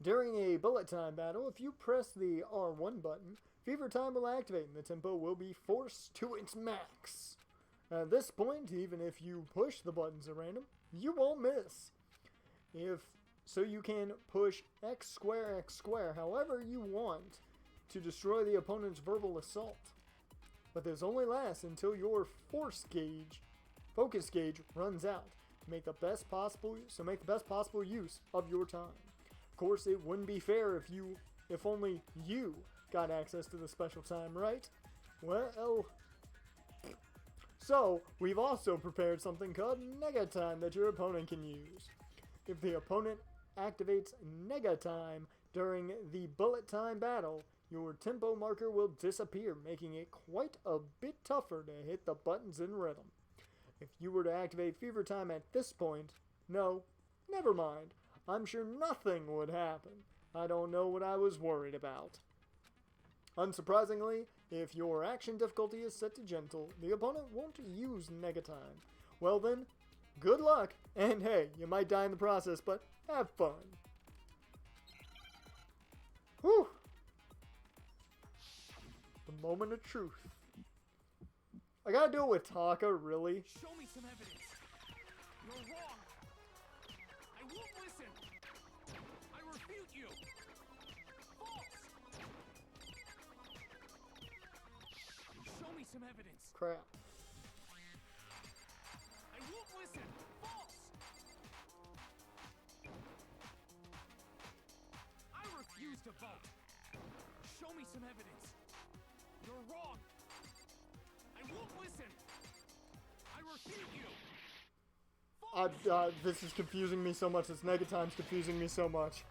A: During a bullet time battle, if you press the R1 button, Fever Time will activate and the tempo will be forced to its max. At this point, even if you push the buttons at random, you won't miss. So you can push X square however you want to destroy the opponent's verbal assault. But this only lasts until your focus gauge runs out. Make the best possible use of your time. Of course, it wouldn't be fair if only you got access to the special time, right? Well, so we've also prepared something called Nega Time that your opponent can use. If the opponent activates Nega Time during the bullet time battle, your tempo marker will disappear, making it quite a bit tougher to hit the buttons in rhythm. If you were to activate Fever Time at this point, no, never mind. I'm sure nothing would happen. I don't know what I was worried about. Unsurprisingly, if your action difficulty is set to gentle, the opponent won't use Nega Time. Well then, good luck, and hey, you might die in the process, but have fun. Whew. The moment of truth. I gotta do it with Taka, really?
G: Show me some evidence. You're wrong. I won't listen. I refute you. False. Show me some evidence.
A: Crap.
G: I won't listen. False. I refuse to vote. Show me some evidence. You're wrong. I won't listen. I refute you.
A: This is confusing me so much. This Nega Time's confusing me so much.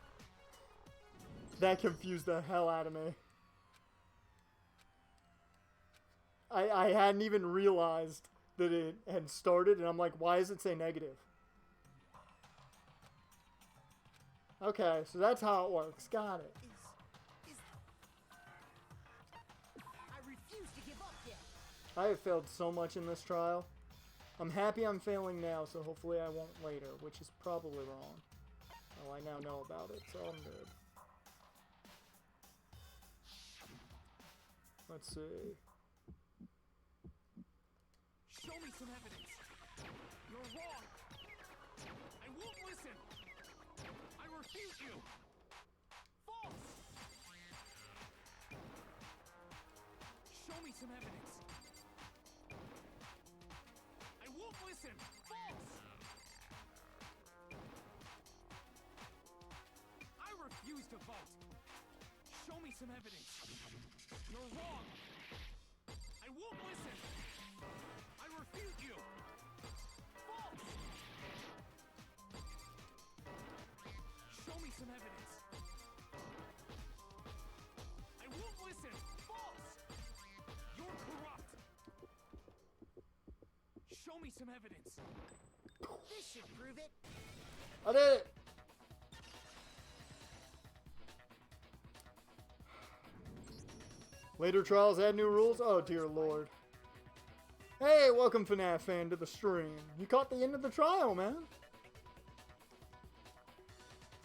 A: That confused the hell out of me. I hadn't even realized that it had started, and I'm like, why does it say negative? Okay, so that's how it works. Got it.
F: I refuse to give up yet.
A: I have failed so much in this trial. I'm happy I'm failing now, so hopefully I won't later, which is probably wrong. Well, I now know about it, so I'm good. Let's see.
G: Show me some evidence. You're wrong. I won't listen. I refute you. False. Show me some evidence. I won't listen. False. I refuse to vote. Show me some evidence. You're wrong. I won't listen. I refute you. False. Show me some evidence. I won't listen. False. You're corrupt. Show me some evidence.
F: This should prove it.
A: I did it! Later trials add new rules? Oh dear lord. Hey, welcome FNAF fan to the stream. You caught the end of the trial, man.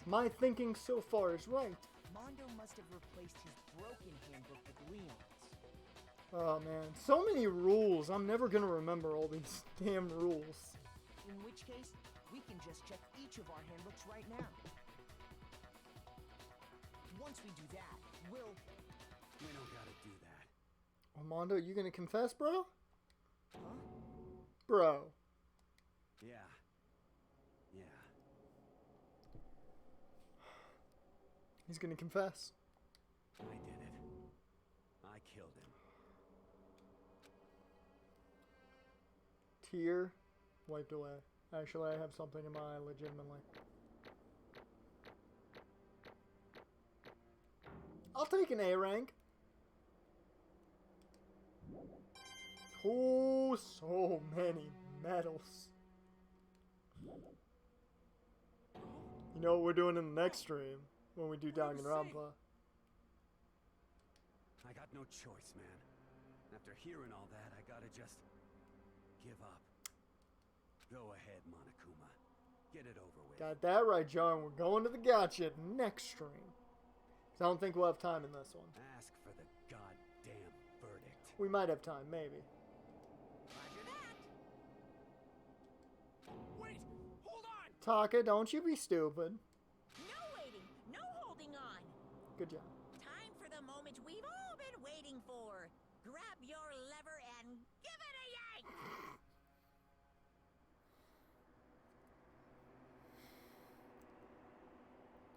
A: My thinking so far is right.
F: Mondo must have replaced his broken handbook with Leon's.
A: Oh man, so many rules. I'm never gonna remember all these damn rules.
F: In which case, we can just check each of our handbooks right now. Once we do that,
J: We don't gotta do that.
A: Armando, you gonna confess, bro?
F: Huh?
A: Bro.
J: Yeah. Yeah.
A: He's gonna confess.
J: I did it. I killed him.
A: Tear wiped away. Actually, I have something in my eye, legitimately. I'll take an A rank. Oh, so many medals. You know what we're doing in the next stream when we do Danganronpa?
J: I got no choice, man. After hearing all that, I gotta just give up. Go ahead, Monokuma. Get it over with.
A: Got that right, John. We're going to the gotcha next stream. 'Cause I don't think we'll have time in this one.
J: Ask for the goddamn verdict.
A: We might have time, maybe.
F: Roger that.
G: Wait! Hold on!
A: Taka, don't you be stupid.
D: No waiting, no holding on.
A: Good job.
D: Time for the moment we've all been waiting for. Grab your lever and give it a yank!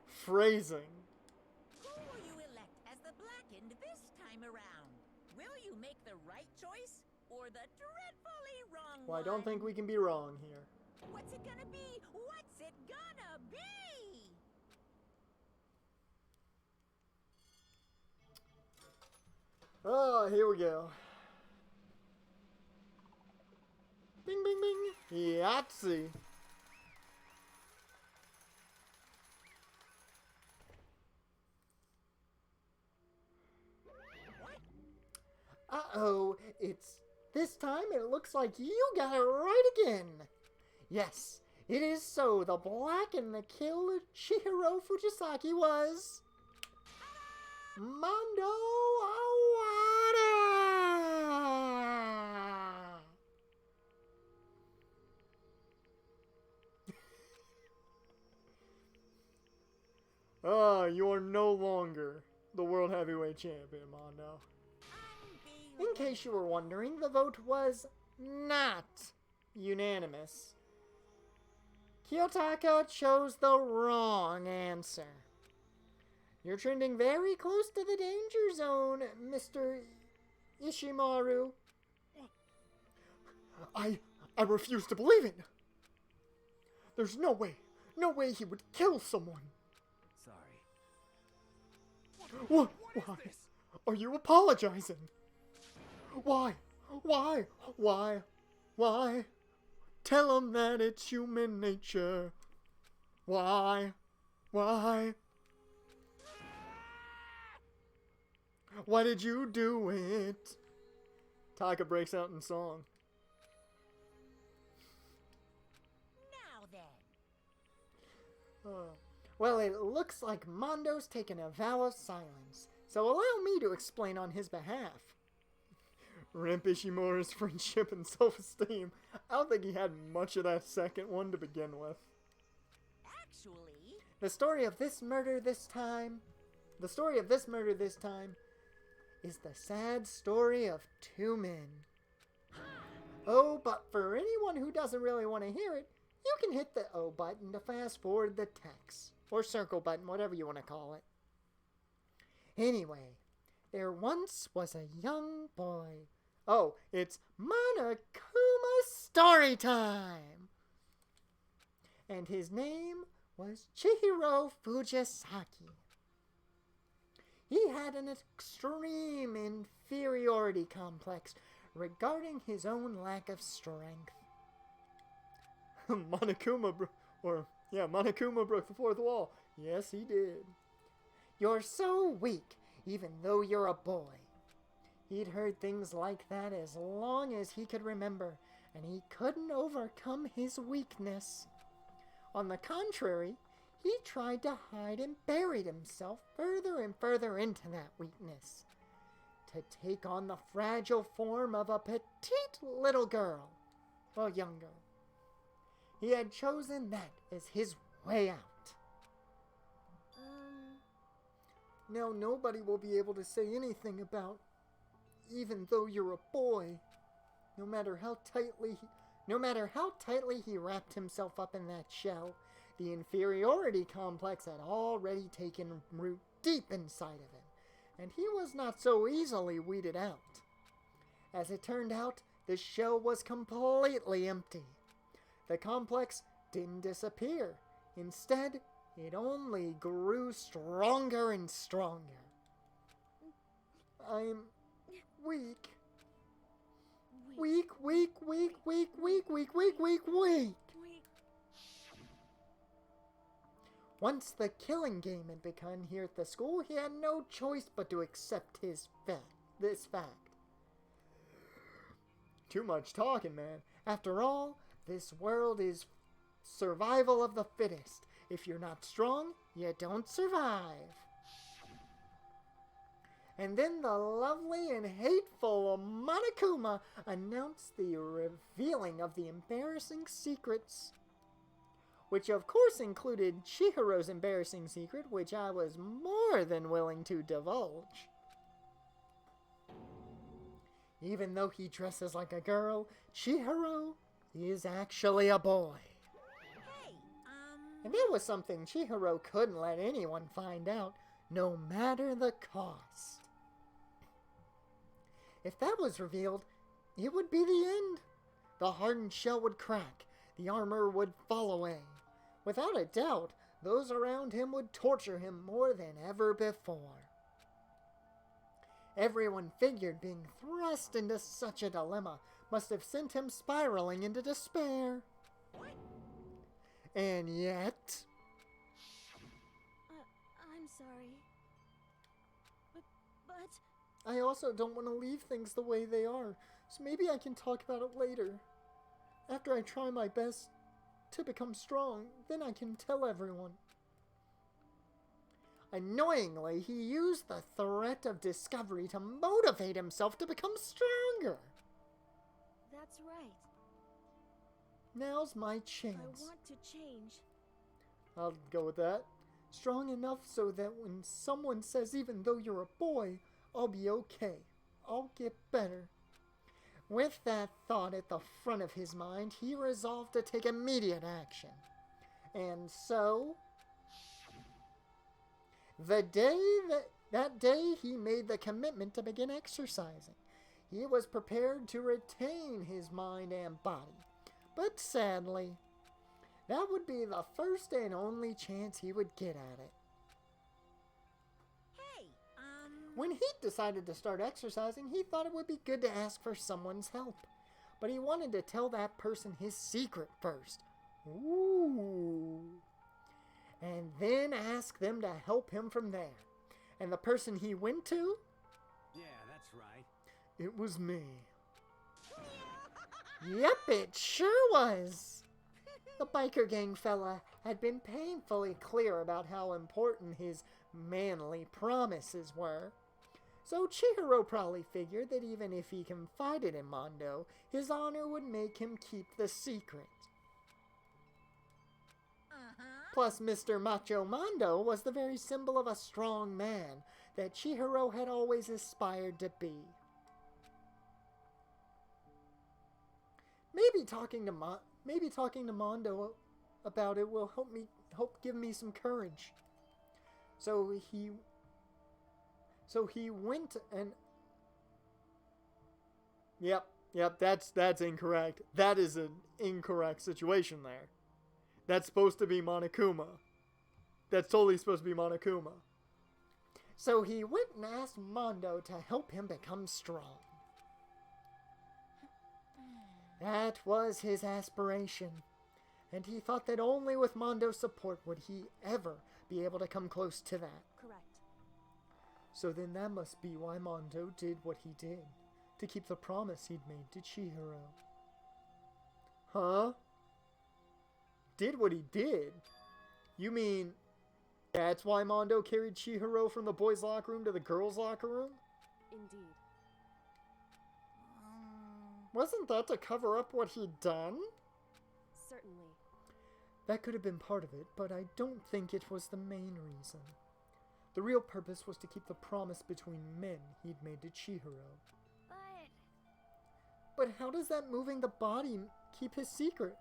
A: Phrasing.
D: Who will you elect as the Blackened this time around? Will you make the right choice or the dreadfully wrong
A: Well, I
D: one?
A: don't think we can be wrong here.
D: What's it gonna be? What's it gonna be?
A: Oh, here we go. Bing, bing, bing. Yahtzee. Uh-oh, this time it looks like you got it right again. Yes, it is so. The black and the killed Chihiro Fujisaki was Mondo Awada. You are no longer the World Heavyweight Champion, Mondo. In case you were wondering, the vote was not unanimous. Kiyotaka chose the wrong answer. You're trending very close to the danger zone, Mr. Ishimaru. I refuse to believe it. There's no way he would kill someone.
J: Sorry.
A: Why? Are you apologizing? Why? Tell him that it's human nature. Why? Why did you do it? Taka breaks out in song.
D: Now then.
A: Well, it looks like Mondo's taken a vow of silence, so allow me to explain on his behalf. Ramp Ishimura's friendship and self-esteem. I don't think he had much of that second one to begin with.
D: Actually,
A: The story of this murder this time is the sad story of two men. Oh, but for anyone who doesn't really want to hear it, you can hit the O button to fast forward the text. Or circle button, whatever you want to call it. Anyway, there once was a young boy. Oh, it's Monokuma story time! And his name was Chihiro Fujisaki. He had an extreme inferiority complex regarding his own lack of strength. Monokuma broke the fourth wall. Yes, he did. You're so weak, even though you're a boy. He'd heard things like that as long as he could remember, and he couldn't overcome his weakness. On the contrary, he tried to hide and buried himself further and further into that weakness, to take on the fragile form of a petite little girl, well, young girl. He had chosen that as his way out. Now nobody will be able to say anything about, even though you're a boy, no matter how tightly he wrapped himself up in that shell. The inferiority complex had already taken root deep inside of him, and he was not so easily weeded out. As it turned out, the shell was completely empty. The complex didn't disappear. Instead, it only grew stronger and stronger. I'm weak. Weak. Once the killing game had begun here at the school, he had no choice but to accept this fact. Too much talking, man. After all, This world is survival of the fittest. If you're not strong, you don't survive. And then the lovely and hateful Monokuma announced the revealing of the embarrassing secrets. Which of course included Chihiro's embarrassing secret, which I was more than willing to divulge. Even though he dresses like a girl, Chihiro is actually a boy.
D: Hey,
A: And that was something Chihiro couldn't let anyone find out, no matter the cost. If that was revealed, it would be the end. The hardened shell would crack, the armor would fall away. Without a doubt, those around him would torture him more than ever before. Everyone figured being thrust into such a dilemma must have sent him spiraling into despair. And yet...
B: I'm sorry. But...
A: I also don't want to leave things the way they are, so maybe I can talk about it later. After I try my best to become strong, then I can tell everyone. Annoyingly, he used the threat of discovery to motivate himself to become stronger.
B: That's right.
A: Now's my chance.
B: I want to change.
A: I'll go with that. Strong enough so that when someone says even though you're a boy, I'll be okay. I'll get better. With that thought at the front of his mind, he resolved to take immediate action. And so... that day he made the commitment to begin exercising. He was prepared to retain his mind and body. But sadly, that would be the first and only chance he would get at it.
D: hey,
A: When he decided to start exercising, he thought it would be good to ask for someone's help. But he wanted to tell that person his secret first. Ooh. And then ask them to help him from there. And the person he went to?
J: Yeah, that's right.
A: It was me. Yep, it sure was. The biker gang fella had been painfully clear about how important his manly promises were. So Chihiro probably figured that even if he confided in Mondo, his honor would make him keep the secret. Plus, Mr. Macho Mondo was the very symbol of a strong man that Chihiro had always aspired to be. Maybe talking to Mondo about it will help give me some courage. So he went and... Yep, that's incorrect. That is an incorrect situation there. That's supposed to be Monokuma. That's totally supposed to be Monokuma. So he went and asked Mondo to help him become strong. That was his aspiration. And he thought that only with Mondo's support would he ever be able to come close to that.
B: Correct.
A: So then that must be why Mondo did what he did. To keep the promise he'd made to Chihiro. Huh? Did what he did? You mean that's why Mondo carried Chihiro from the boys' locker room to the girls' locker room?
B: Indeed.
A: Wasn't that to cover up what he'd done?
B: Certainly.
A: That could have been part of it, but I don't think it was the main reason. The real purpose was to keep the promise between men he'd made to Chihiro. But how does that moving the body keep his secret?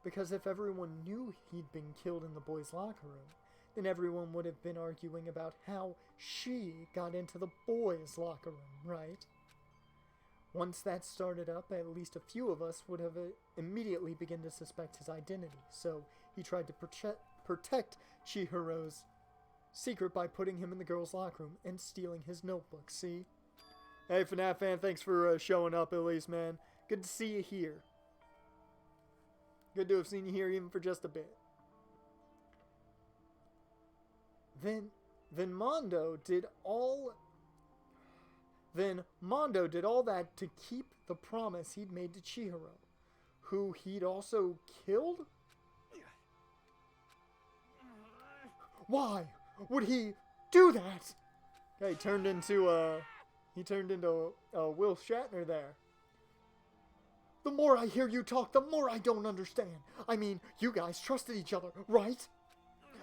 A: Because if everyone knew he'd been killed in the boys' locker room, then everyone would have been arguing about how she got into the boys' locker room, right? Once that started up, at least a few of us would have immediately begun to suspect his identity, so he tried to protect Chihiro's secret by putting him in the girls' locker room and stealing his notebook, see? Hey, FNAF fan, thanks for showing up at least, man. Good to see you here. Good to have seen you here even for just a bit. Then Mondo did all that to keep the promise he'd made to Chihiro. who he'd also killed? Why would he do that? Yeah, he turned into Will Shatner there. The more I hear you talk, the more I don't understand. I mean, you guys trusted each other, right?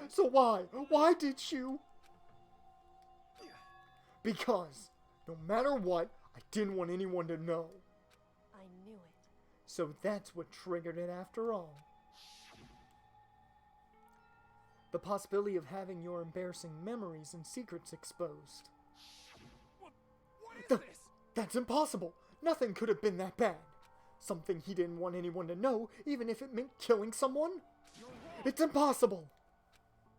A: So why? Why did you? Because, no matter what, I didn't want anyone to know.
B: I knew it.
A: So that's what triggered it after all. The possibility of having your embarrassing memories and secrets exposed.
G: What is this?
A: That's impossible. Nothing could have been that bad. Something he didn't want anyone to know, even if it meant killing someone? It's impossible!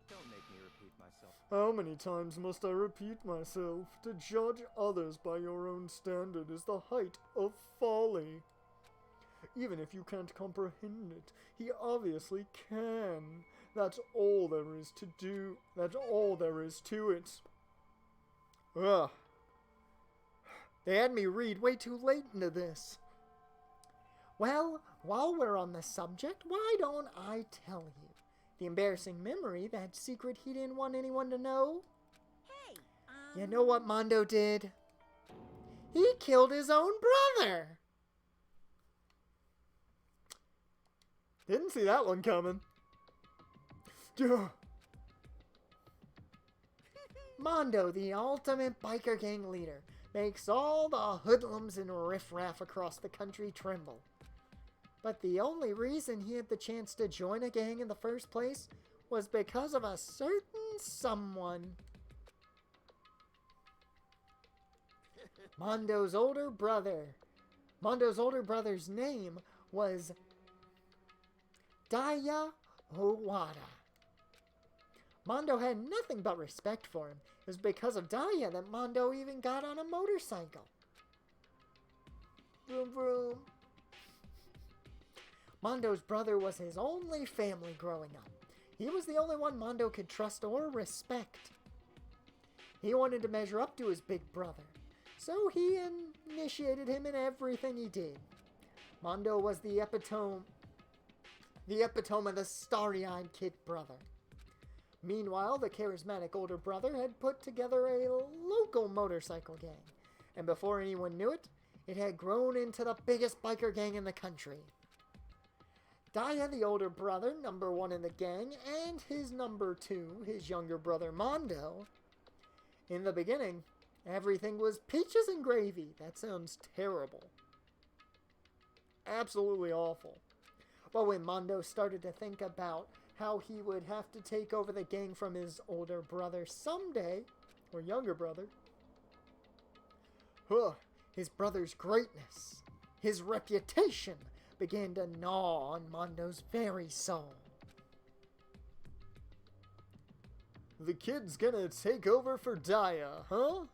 C: Don't make me repeat myself.
A: How many times must I repeat myself? To judge others by your own standard is the height of folly. Even if you can't comprehend it, he obviously can. That's all there is to do. That's all there is to it. Ugh. They had me read way too late into this. Well, while we're on the subject, why don't I tell you? The embarrassing memory, that secret he didn't want anyone to know?
D: Hey,
A: You know what Mondo did? He killed his own brother! Didn't see that one coming. Mondo, the ultimate biker gang leader, makes all the hoodlums and riffraff across the country tremble. But the only reason he had the chance to join a gang in the first place was because of a certain someone. Mondo's older brother. Mondo's older brother's name was Daya Owada. Mondo had nothing but respect for him. It was because of Daya that Mondo even got on a motorcycle. Vroom vroom. Mondo's brother was his only family growing up. He was the only one Mondo could trust or respect. He wanted to measure up to his big brother, so he initiated him in everything he did. Mondo was the epitome of the starry-eyed kid brother. Meanwhile, the charismatic older brother had put together a local motorcycle gang, and before anyone knew it, it had grown into the biggest biker gang in the country. Daya, the older brother, number one in the gang, and his number two, his younger brother Mondo. In the beginning, everything was peaches and gravy. That sounds terrible. Absolutely awful. But when Mondo started to think about how he would have to take over the gang from his older brother someday, or younger brother, his brother's greatness, his reputation, began to gnaw on Mondo's very soul. The kid's gonna take over for Daya, huh?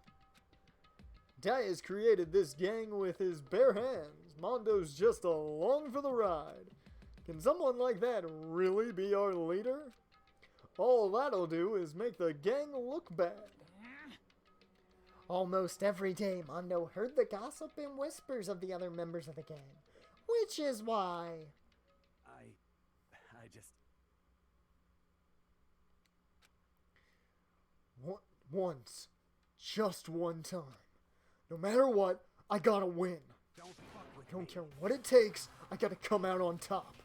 A: Daya's created this gang with his bare hands. Mondo's just along for the ride. Can someone like that really be our leader? All that'll do is make the gang look bad. Almost every day, Mondo heard the gossip and whispers of the other members of the gang. Which is why...
J: I just...
A: Once. Just one time. No matter what, I gotta win.
J: Don't fuck with
A: I don't care what it takes, I gotta come out on top.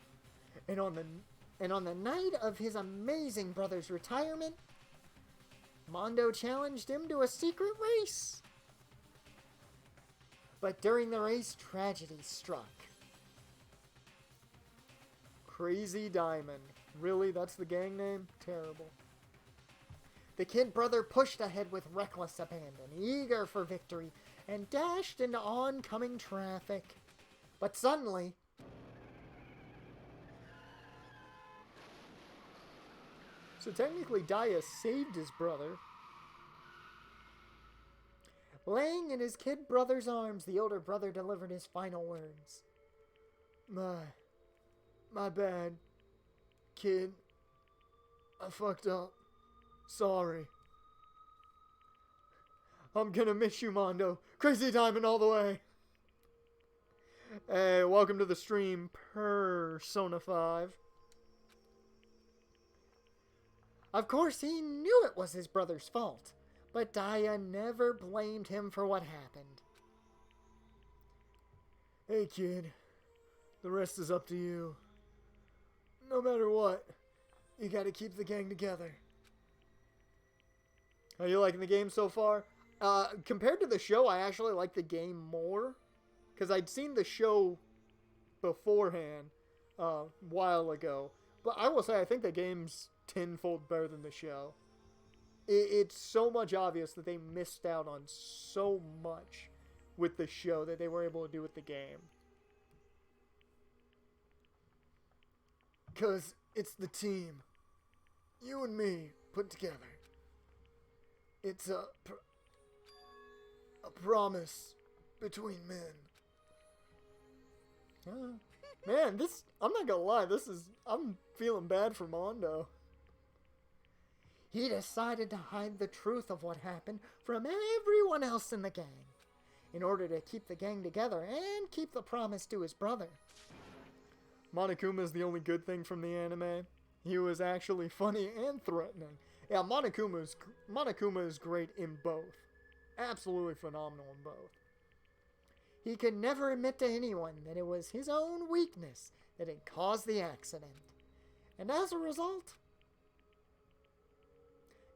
A: And on the night of his amazing brother's retirement, Mondo challenged him to a secret race. But during the race, tragedy struck. Crazy Diamond. Really? That's the gang name? Terrible. The kid brother pushed ahead with reckless abandon, eager for victory, and dashed into oncoming traffic. But suddenly... So technically Daya saved his brother. Laying in his kid brother's arms, the older brother delivered his final words. My bad, kid. I fucked up. Sorry. I'm gonna miss you, Mondo. Crazy Diamond all the way. Hey, welcome to the stream, Persona 5. Of course, he knew it was his brother's fault, but Daya never blamed him for what happened. Hey, kid. The rest is up to you. No matter what, you gotta keep the gang together. Are you liking the game so far? Compared to the show, I actually like the game more. Because I'd seen the show beforehand a while ago. But I will say, I think the game's tenfold better than the show. It's so much obvious that they missed out on so much with the show that they were able to do with the game. Because it's the team. You and me put together. It's a promise between men. Man, I'm not gonna lie, I'm feeling bad for Mondo. He decided to hide the truth of what happened from everyone else in the gang, in order to keep the gang together and keep the promise to his brother. Monokuma is the only good thing from the anime. He was actually funny and threatening. Yeah, Monokuma is great in both. Absolutely phenomenal in both. He could never admit to anyone that it was his own weakness that had caused the accident. And as a result,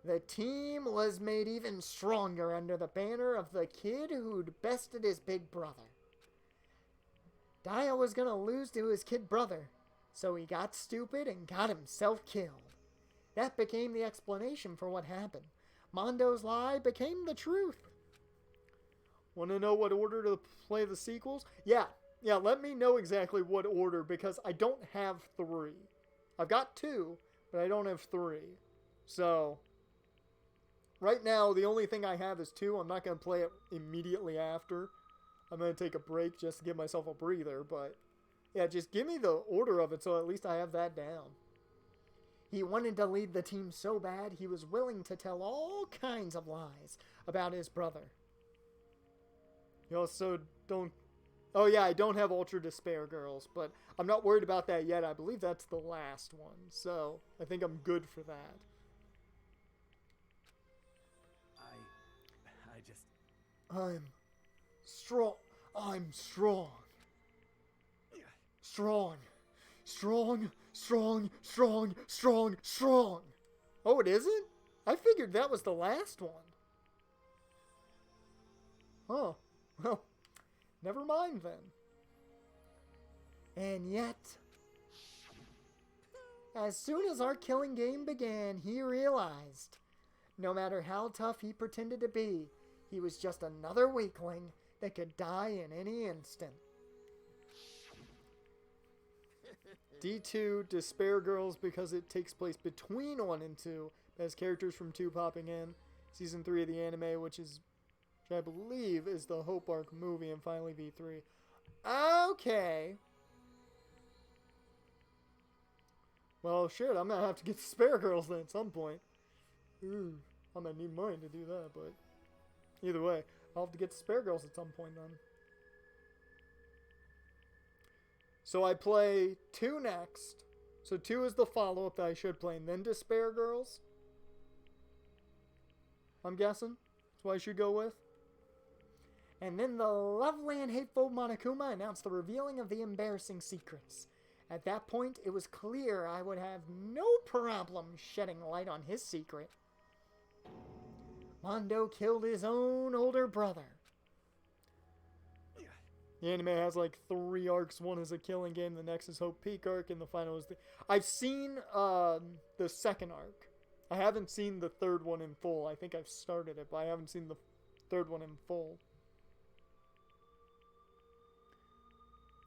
A: the team was made even stronger under the banner of the kid who'd bested his big brother. Daya was gonna lose to his kid brother, so he got stupid and got himself killed. That became the explanation for what happened. Mondo's lie became the truth. Want to know what order to play the sequels? Yeah, let me know exactly what order, because I don't have 3. I've got 2, but I don't have 3. So, right now, the only thing I have is 2. I'm not going to play it immediately after. I'm going to take a break just to give myself a breather, but yeah, just give me the order of it so at least I have that down. He wanted to lead the team so bad, he was willing to tell all kinds of lies about his brother. You also don't... Oh yeah, I don't have Ultra Despair Girls, but I'm not worried about that yet. I believe that's the last one, so I think I'm good for that. I'm strong. I'm strong. Strong. Strong, strong, strong, strong, strong. Oh, it isn't? I figured that was the last one. Oh. Well, never mind then. And yet, as soon as our killing game began, he realized, no matter how tough he pretended to be, he was just another weakling that could die in any instant. D2, Despair Girls, because it takes place between 1 and 2, as characters from 2 popping in. Season 3 of the anime, which I believe is the Hope Arc movie, and finally V3. Okay. Well, shit, I'm gonna have to get the Spare Girls then at some point. Ooh, I'm gonna need money to do that, but either way, I'll have to get the Spare Girls at some point then. So I play 2 next. So 2 is the follow-up that I should play, and then Despair Girls. I'm guessing. That's what I should go with. And then the lovely and hateful Monokuma announced the revealing of the embarrassing secrets. At that point, it was clear I would have no problem shedding light on his secret. Mondo killed his own older brother. The anime has like 3 arcs. One is a killing game, the next is Hope Peak arc, and the final is the... I've seen the second arc. I haven't seen the third one in full. I think I've started it, but I haven't seen the third one in full.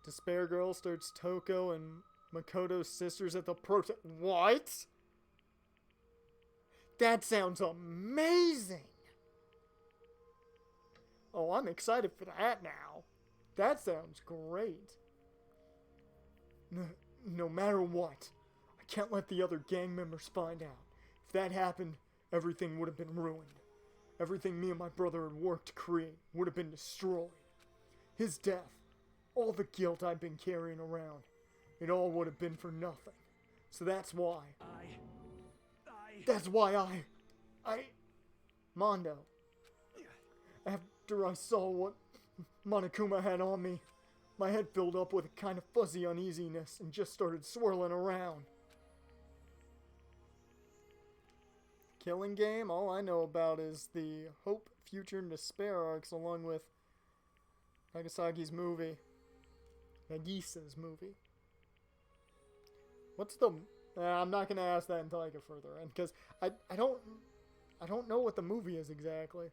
A: Despair Girl starts Toko and Makoto's sisters at the What? That sounds amazing! Oh, I'm excited for that now. That sounds great. No matter what, I can't let the other gang members find out. If that happened, everything would have been ruined. Everything me and my brother had worked to create would have been destroyed. His death All the guilt I've been carrying around. It all would have been for nothing. So that's why. That's why Mondo. After I saw what Monokuma had on me, my head filled up with a kind of fuzzy uneasiness and just started swirling around. Killing Game, all I know about is the Hope, Future, and Despair arcs along with Nagasaki's movie. Nagisa's movie. What's the... I'm not going to ask that until I get further in, because I don't know what the movie is exactly.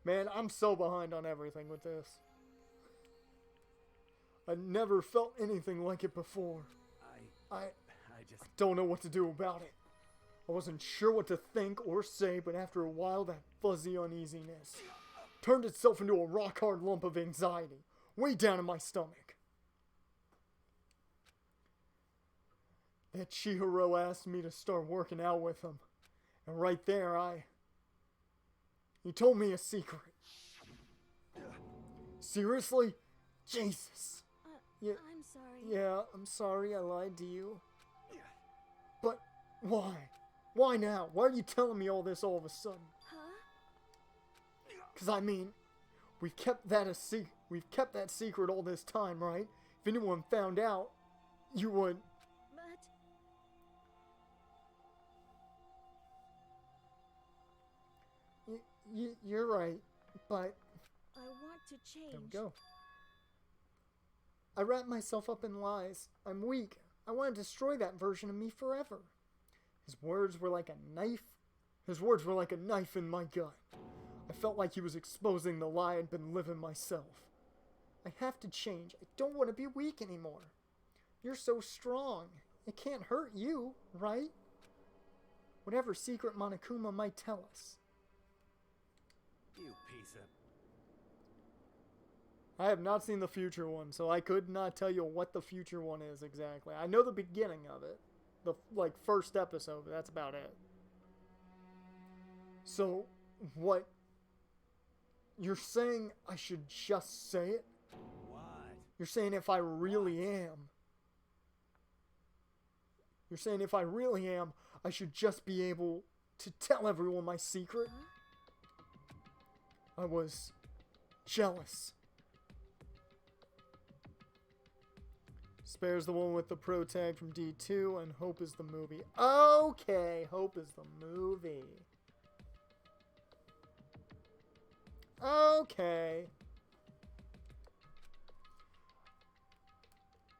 A: Man, I'm so behind on everything with this. I never felt anything like it before. I don't know what to do about it. I wasn't sure what to think or say, but after a while, that fuzzy uneasiness turned itself into a rock-hard lump of anxiety, way down in my stomach. That Chihiro asked me to start working out with him, and right there, he told me a secret. Seriously? Jesus.
B: I'm sorry.
A: Yeah, I'm sorry I lied to you. But why? Why now? Why are you telling me all this all of a sudden?
B: Huh?
A: Because I mean, we've kept that secret all this time, right? If anyone found out, you would...
B: But...
A: You're right, but...
B: I want to change.
A: There we go. I wrap myself up in lies. I'm weak. I want to destroy that version of me forever. His words were like a knife. His words were like a knife in my gut. I felt like he was exposing the lie I'd been living myself. I have to change. I don't want to be weak anymore. You're so strong. It can't hurt you, right? Whatever secret Monokuma might tell us.
J: You piece of...
A: I have not seen the future one, so I could not tell you what the future one is exactly. I know the beginning of it. The, first episode, but that's about it. So, what? You're saying I should just say it?
J: What?
A: You're saying if I really am. You're saying if I really am, I should just be able to tell everyone my secret? I was jealous. Spare's the one with the pro tag from D2, and Hope is the movie. Okay, Hope is the movie. Okay.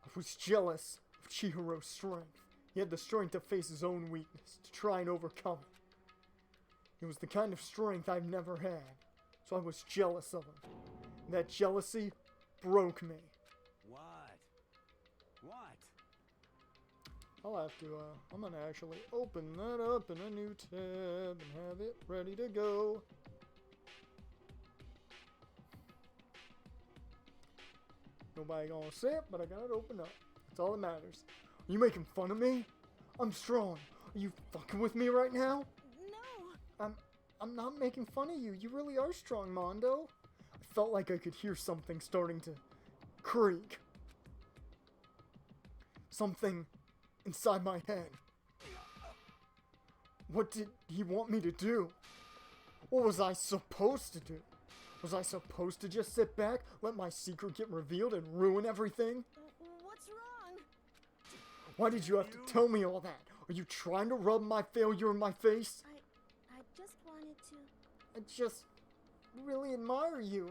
A: I was jealous of Chihiro's strength. He had the strength to face his own weakness, to try and overcome it. It was the kind of strength I've never had, so I was jealous of him. And that jealousy broke me. I'll have to, I'm gonna actually open that up in a new tab and have it ready to go. Nobody gonna see it, but I got it open up. That's all that matters. Are you making fun of me? I'm strong. Are you fucking with me right now?
B: No.
A: I'm not making fun of you. You really are strong, Mondo. I felt like I could hear something starting to creak. Something inside my head. What did he want me to do? What was I supposed to do? Was I supposed to just sit back, let my secret get revealed and ruin everything?
B: What's wrong?
A: Why did you have to tell me all that? Are you trying to rub my failure in my face?
B: I just wanted to...
A: I just really admire you.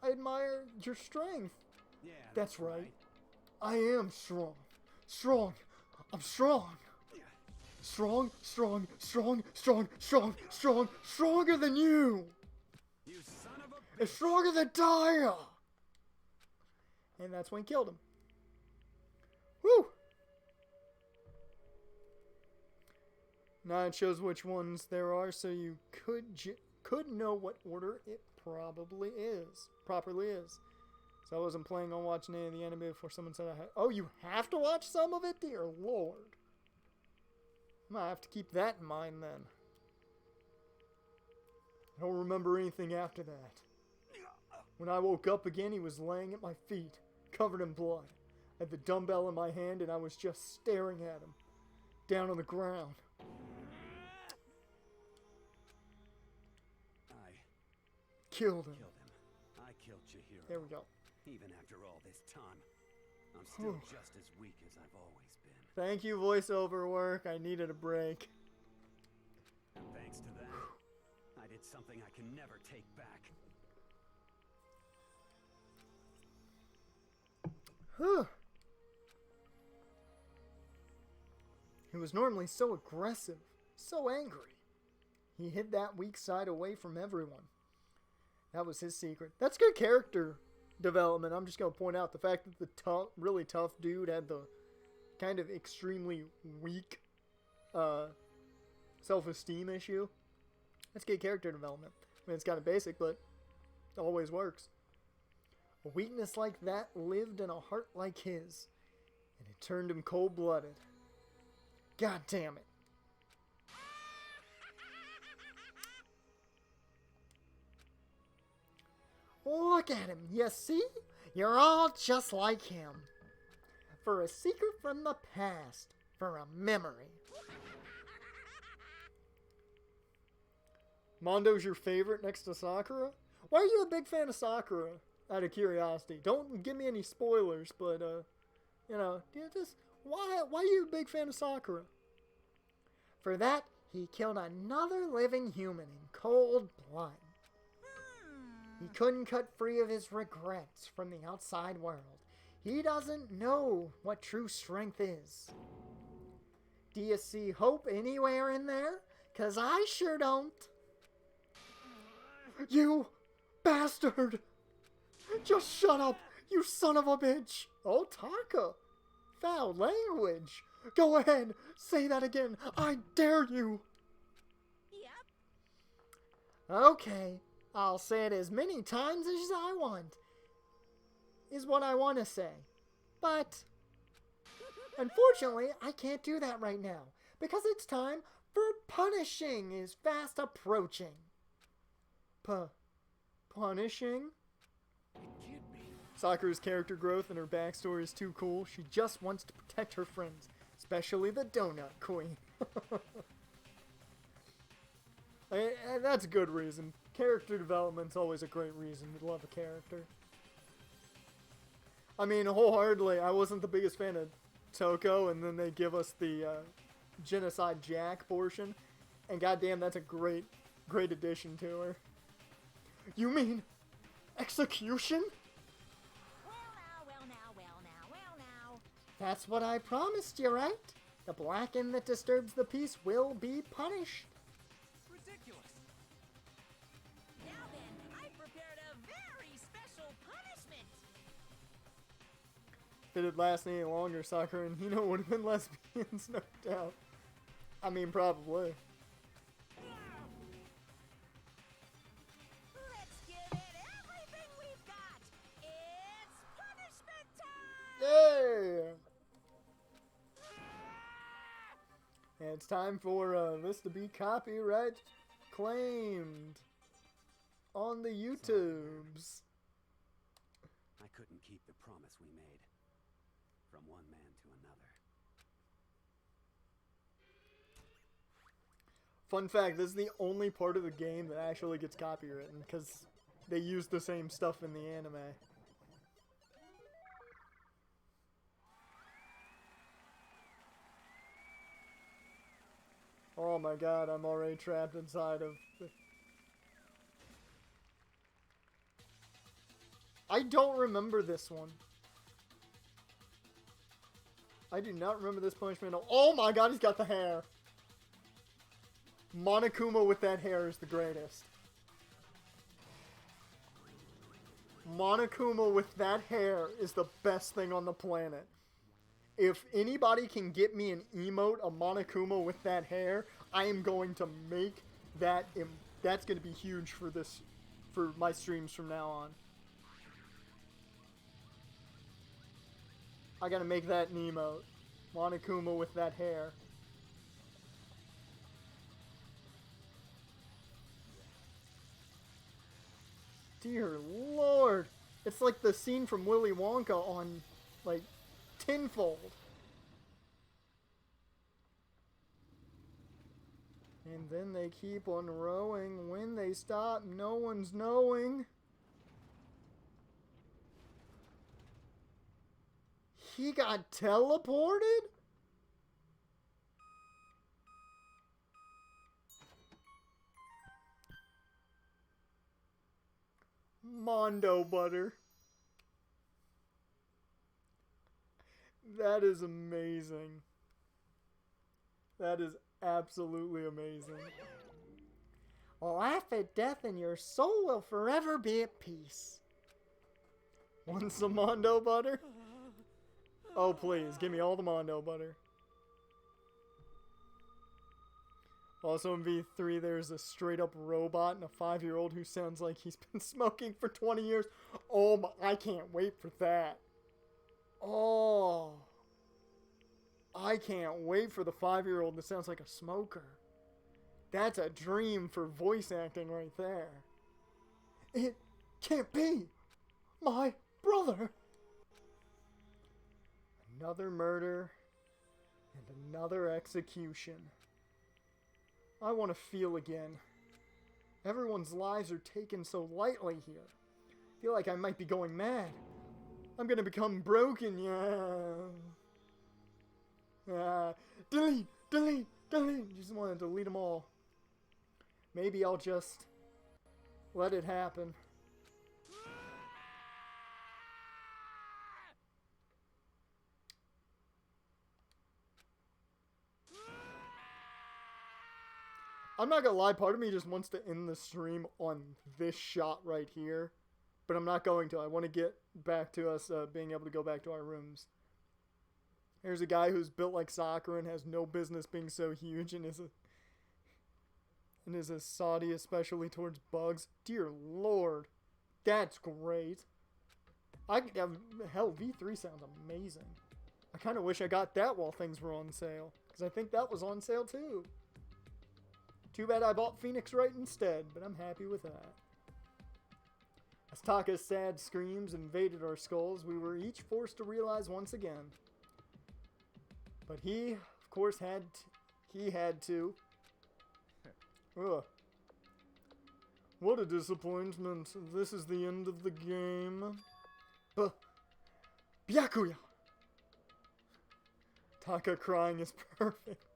A: I admire your strength.
J: Yeah,
A: that's right. I am strong. Strong. I'm strong. Strong, strong, strong, strong, strong, strong, stronger than you.
J: You son of a bitch.
A: And stronger than Daya. And that's when he killed him. Woo! Now it shows which ones there are, so you could know what order it properly is. So I wasn't planning on watching any of the anime before someone said I had... Oh, you have to watch some of it? Dear Lord. I'm gonna have to keep that in mind then. I don't remember anything after that. When I woke up again, he was laying at my feet, covered in blood. I had the dumbbell in my hand and I was just staring at him, down on the ground.
J: I
A: Killed him.
J: I killed Chihiro.
A: There we go.
J: Even after all this time, I'm still just as weak as I've always been.
A: Thank you, voiceover work. I needed a break.
J: And thanks to that, I did something I can never take back.
A: He was normally so aggressive, so angry. He hid that weak side away from everyone. That was his secret. That's good character development. I'm just going to point out the fact that the really tough dude had the kind of extremely weak self-esteem issue. That's good character development. I mean, it's kind of basic, but it always works. A weakness like that lived in a heart like his, and it turned him cold-blooded. God damn it. Look at him, you see? You're all just like him. For a secret from the past, for a memory. Mondo's your favorite next to Sakura? Why are you a big fan of Sakura? Out of curiosity. Don't give me any spoilers, but, you know, why are you a big fan of Sakura? For that, he killed another living human in cold blood. He couldn't cut free of his regrets from the outside world. He doesn't know what true strength is. Do you see hope anywhere in there? 'Cause I sure don't. You bastard! Just shut up, you son of a bitch! Oh, Taka! Foul language! Go ahead, say that again. I dare you!
D: Yep.
A: Okay, I'll say it as many times as I want. Is what I want to say. But, unfortunately, I can't do that right now. Because it's time for punishing is fast approaching. Punishing? Sakura's character growth and her backstory is too cool. She just wants to protect her friends, especially the Donut Queen. And that's a good reason. Character development's always a great reason to love a character. I mean, wholeheartedly, I wasn't the biggest fan of Toko, and then they give us the Genocide Jack portion, and goddamn, that's a great addition to her. You mean execution?
D: Well now.
A: That's what I promised you, right? The Blacken that disturbs the peace will be punished.
G: Ridiculous.
D: Now then, I prepared a very special punishment.
A: If it had lasted any longer, Sakura and Hino would have been lesbians, no doubt. I mean, probably.
D: Let's give it everything we've got. It's punishment time.
A: Yeah! And it's time for this to be copyright claimed on the YouTubes.
J: I couldn't keep the promise we made. From one man to another.
A: Fun fact, this is the only part of the game that actually gets copywritten, because they use the same stuff in the anime. Oh my god, I'm already trapped inside of... I don't remember this one. I do not remember this punishment. Oh my god, he's got the hair. Monokuma with that hair is the greatest. Monokuma with that hair is the best thing on the planet. If anybody can get me an emote of Monokuma with that hair, I am going to make that. That's going to be huge for my streams from now on. I gotta make that an emote. Monokuma with that hair. Dear Lord. It's like the scene from Willy Wonka on, like, tinfold. And then they keep on rowing. When they stop, no one's knowing. He got teleported? Mondo butter. That is amazing. That is absolutely amazing. Laugh at death and your soul will forever be at peace. Want some Mondo butter? Oh, please, give me all the Mondo butter. Also in V3, there's a straight-up robot and a 5-year-old who sounds like he's been smoking for 20 years. Oh, my, I can't wait for that. Oh. I can't wait for the 5-year-old that sounds like a smoker. That's a dream for voice acting right there. It can't be my brother. Another murder and another execution. I want to feel again. Everyone's lives are taken so lightly here. I feel like I might be going mad. I'm gonna become broken, yeah. Delete, delete, delete. Just want to delete them all. Maybe I'll just let it happen. I'm not gonna lie, part of me just wants to end the stream on this shot right here. But I'm not going to. I want to get back to us being able to go back to our rooms. Here's a guy who's built like soccer and has no business being so huge and is a soddy, especially towards bugs. Dear Lord. That's great. Hell, V3 sounds amazing. I kind of wish I got that while things were on sale. Because I think that was on sale too. Too bad I bought Phoenix Wright instead, but I'm happy with that. As Taka's sad screams invaded our skulls, we were each forced to realize once again. But he, of course, had to. Ugh. What a disappointment. This is the end of the game. Byakuya! Taka crying is perfect.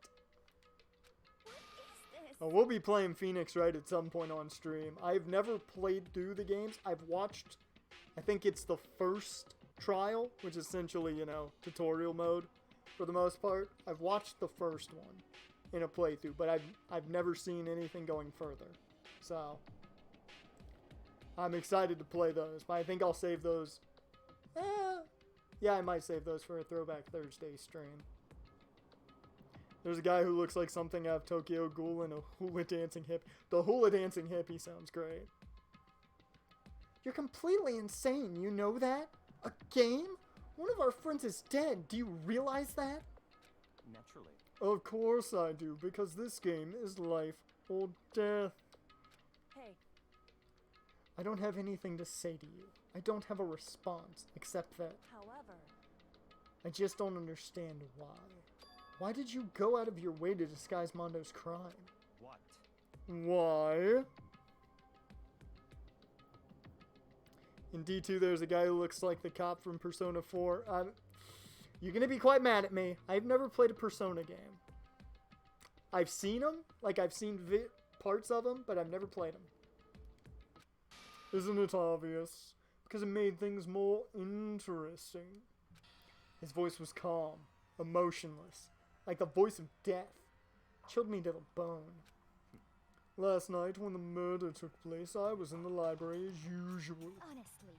A: Oh, we'll be playing Phoenix Wright at some point on stream. I've never played through the games. I've watched, I think it's the first trial, which is essentially, you know, tutorial mode for the most part. I've watched the first one in a playthrough, but I've never seen anything going further. So, I'm excited to play those, but I think I'll save those. Yeah, I might save those for a Throwback Thursday stream. There's a guy who looks like something out of Tokyo Ghoul and a hula dancing hippie. The hula dancing hippie sounds great. You're completely insane, you know that? A game? One of our friends is dead. Do you realize that?
C: Naturally.
A: Of course I do, because this game is life or death.
B: Hey.
A: I don't have anything to say to you. I don't have a response, except that
B: However,
A: I just don't understand why. Why did you go out of your way to disguise Mondo's crime?
C: What?
A: Why? In D2, there's a guy who looks like the cop from Persona 4. You're going to be quite mad at me. I've never played a Persona game. I've seen them. Like, I've seen parts of them, but I've never played them. Isn't it obvious? Because it made things more interesting. His voice was calm, emotionless. Like the voice of death. Chilled me to the bone. Last night, when the murder took place, I was in the library as usual.
E: Honestly.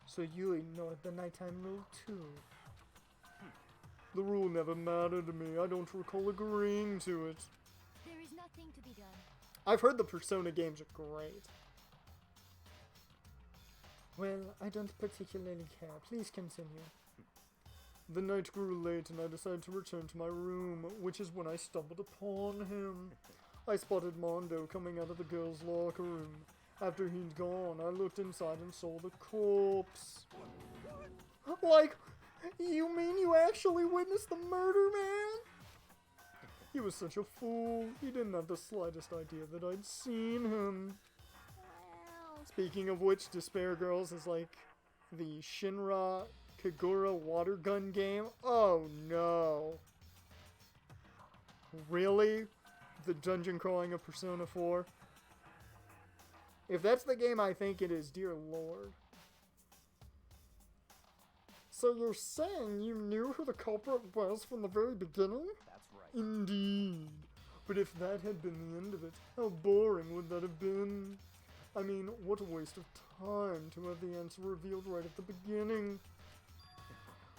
A: So you ignored the nighttime rule, too. The rule never mattered to me. I don't recall agreeing to it.
E: There is nothing to be done.
A: I've heard the Persona games are great. Well, I don't particularly care. Please continue. The night grew late and I decided to return to my room, which is when I stumbled upon him. I spotted Mondo coming out of the girls' locker room. After he'd gone, I looked inside and saw the corpse. Like, you mean you actually witnessed the murder, man? He was such a fool. He didn't have the slightest idea that I'd seen him.
B: Well,
A: Speaking of which, Despair Girls is like the Shinra Kagura water gun game. Oh no. Really? The dungeon crawling of Persona 4? If that's the game I think it is, dear lord. So you're saying you knew who the culprit was from the very beginning?
C: That's right.
A: Indeed. But if that had been the end of it, how boring would that have been? I mean, what a waste of time to have the answer revealed right at the beginning.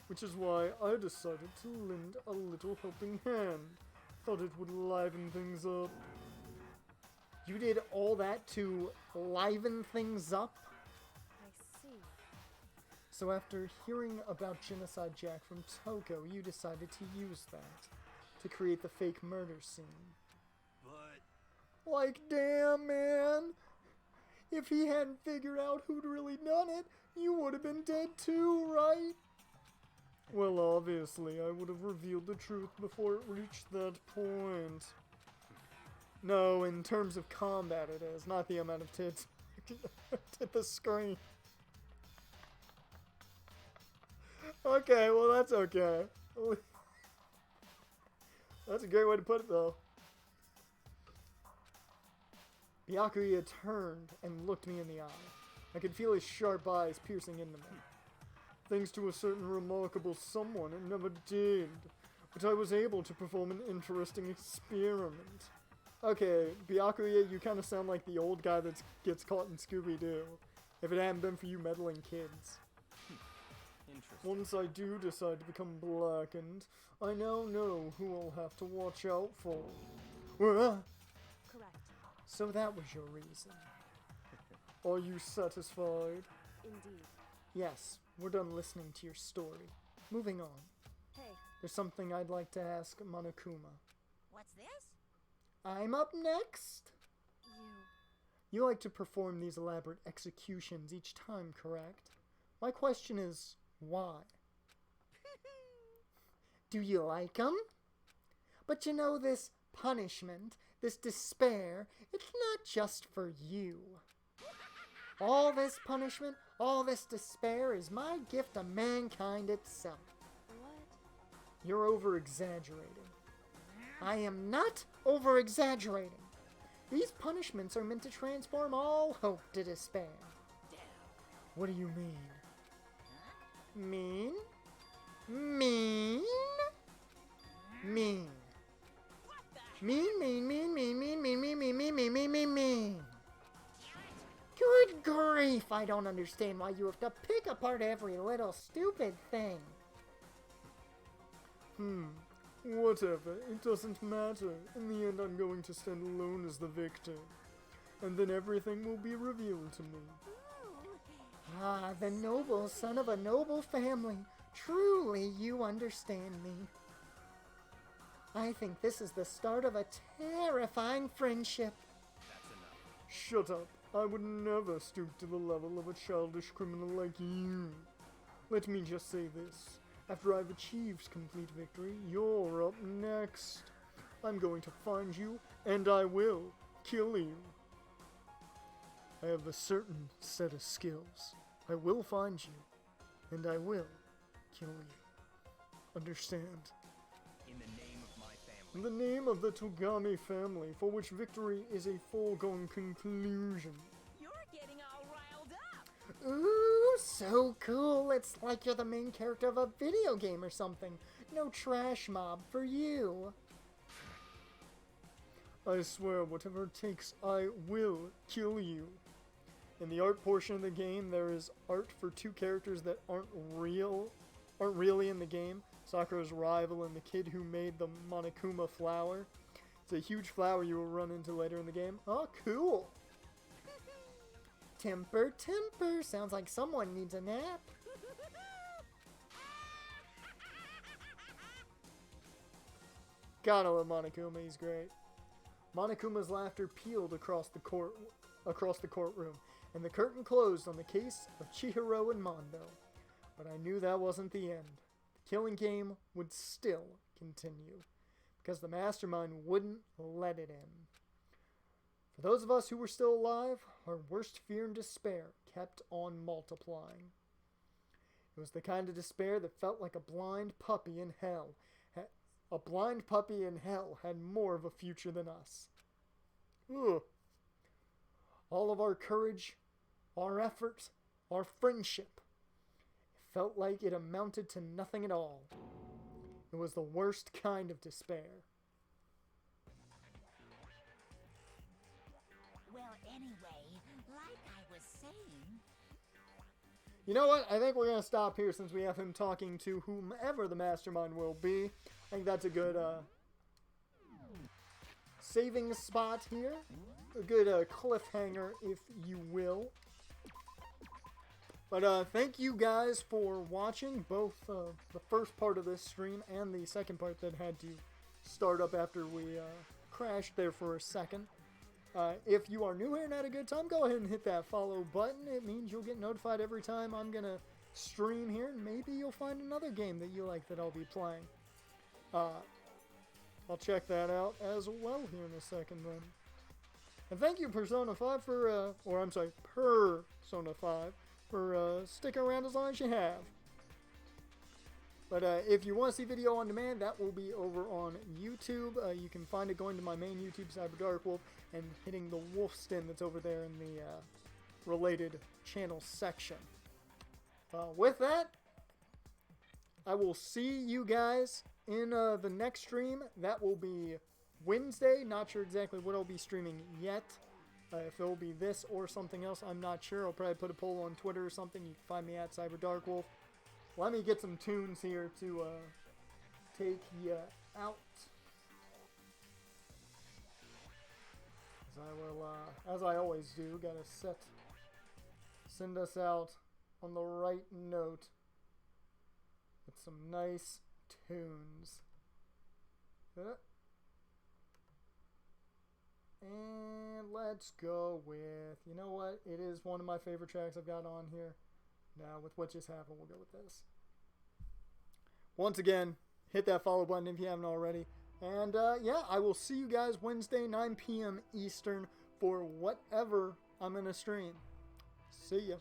A: Which is why I decided to lend a little helping hand. Thought it would liven things up. You did all that to liven things up?
B: I see.
A: So after hearing about Genocide Jack from Toko, you decided to use that to create the fake murder scene.
J: But...
A: Like, damn, man! If he hadn't figured out who'd really done it, you would have been dead too, right? Well, obviously, I would have revealed the truth before it reached that point. No, in terms of combat it is, not the amount of tits at the screen. Okay, well that's okay. That's a great way to put it though. Byakuya turned and looked me in the eye. I could feel his sharp eyes piercing into me. Thanks to a certain remarkable someone, it never did. But I was able to perform an interesting experiment. Okay, Byakuya, you kind of sound like the old guy that gets caught in Scooby-Doo. If it hadn't been for you meddling kids.
C: Interesting.
A: Once I do decide to become blackened, I now know who I'll have to watch out for.
B: Correct.
A: So that was your reason. Are you satisfied?
B: Indeed.
A: Yes, we're done listening to your story. Moving on.
B: Hey,
A: There's something I'd like to ask Monokuma.
D: What's this?
A: I'm up next!
B: you...
A: You like to perform these elaborate executions each time, correct? My question is, why? Do you like 'em? But you know, this punishment, this despair, it's not just for you. All this punishment, all this despair is my gift to mankind itself.
B: What?
A: You're over-exaggerating. I am not over-exaggerating. These punishments are meant to transform all hope to despair. What do you mean? Mean? Mean? Mean. Mean, mean, mean, mean, mean, mean, mean, mean, mean, mean, mean, mean, mean. Good grief, I don't understand why you have to pick apart every little stupid thing. Whatever, it doesn't matter. In the end, I'm going to stand alone as the victor. And then everything will be revealed to me. Ah, the noble son of a noble family. Truly, you understand me. I think this is the start of a terrifying friendship.
C: That's enough.
A: Shut up. I would never stoop to the level of a childish criminal like you. Let me just say this. After I've achieved complete victory, you're up next. I'm going to find you, and I will kill you. I have a certain set of skills. I will find you, and I will kill you. Understand?
C: In the name of my family.
A: In the name of the Togami family, for which victory is a foregone conclusion.
I: You're getting all riled up.
A: Ooh, so cool. It's like you're the main character of a video game or something. No trash mob for you. I swear, whatever it takes, I will kill you. In the art portion of the game, there is art for two characters that aren't really in the game. Sakura's rival and the kid who made the Monokuma flower. It's a huge flower you will run into later in the game. Oh, cool. Temper, temper. Sounds like someone needs a nap. Gotta love Monokuma, he's great. Monokuma's laughter pealed across the across the courtroom, and the curtain closed on the case of Chihiro and Mondo. But I knew that wasn't the end. The killing game would still continue, because the mastermind wouldn't let it end. For those of us who were still alive, our worst fear and despair kept on multiplying. It was the kind of despair that felt like a blind puppy in hell. A blind puppy in hell had more of a future than us. Ugh. All of our courage, our effort, our friendship, it felt like it amounted to nothing at all. It was the worst kind of despair.
D: Well, anyway, like I was saying...
A: You know what? I think we're going to stop here since we have him talking to whomever the mastermind will be. I think that's a good saving spot here. A good cliffhanger, if you will. But thank you guys for watching both the first part of this stream and the second part that had to start up after we crashed there for a second. If you are new here and had a good time, go ahead and hit that follow button. It means you'll get notified every time I'm going to stream here, and maybe you'll find another game that you like that I'll be playing. I'll check that out as well here in a second then. And thank you, Persona 5 for, Persona 5 for sticking around as long as you have. But if you want to see video on demand, that will be over on YouTube. You can find it going to my main YouTube, CyberDarkWolf, and hitting the wolf stem that's over there in the related channel section. With that, I will see you guys in the next stream. That will be Wednesday. Not sure exactly what I'll be streaming yet. If it will be this or something else, I'm not sure. I'll probably put a poll on Twitter or something. You can find me at CyberDarkWolf. Let me get some tunes here to take you out. As I will, as I always do, gotta send us out on the right note with some nice tunes. And let's go with, you know what? It is one of my favorite tracks I've got on here. Now, with what just happened, we'll go with this. Once again, hit that follow button if you haven't already. And yeah, I will see you guys Wednesday, 9 p.m. Eastern for whatever I'm going to stream. See ya.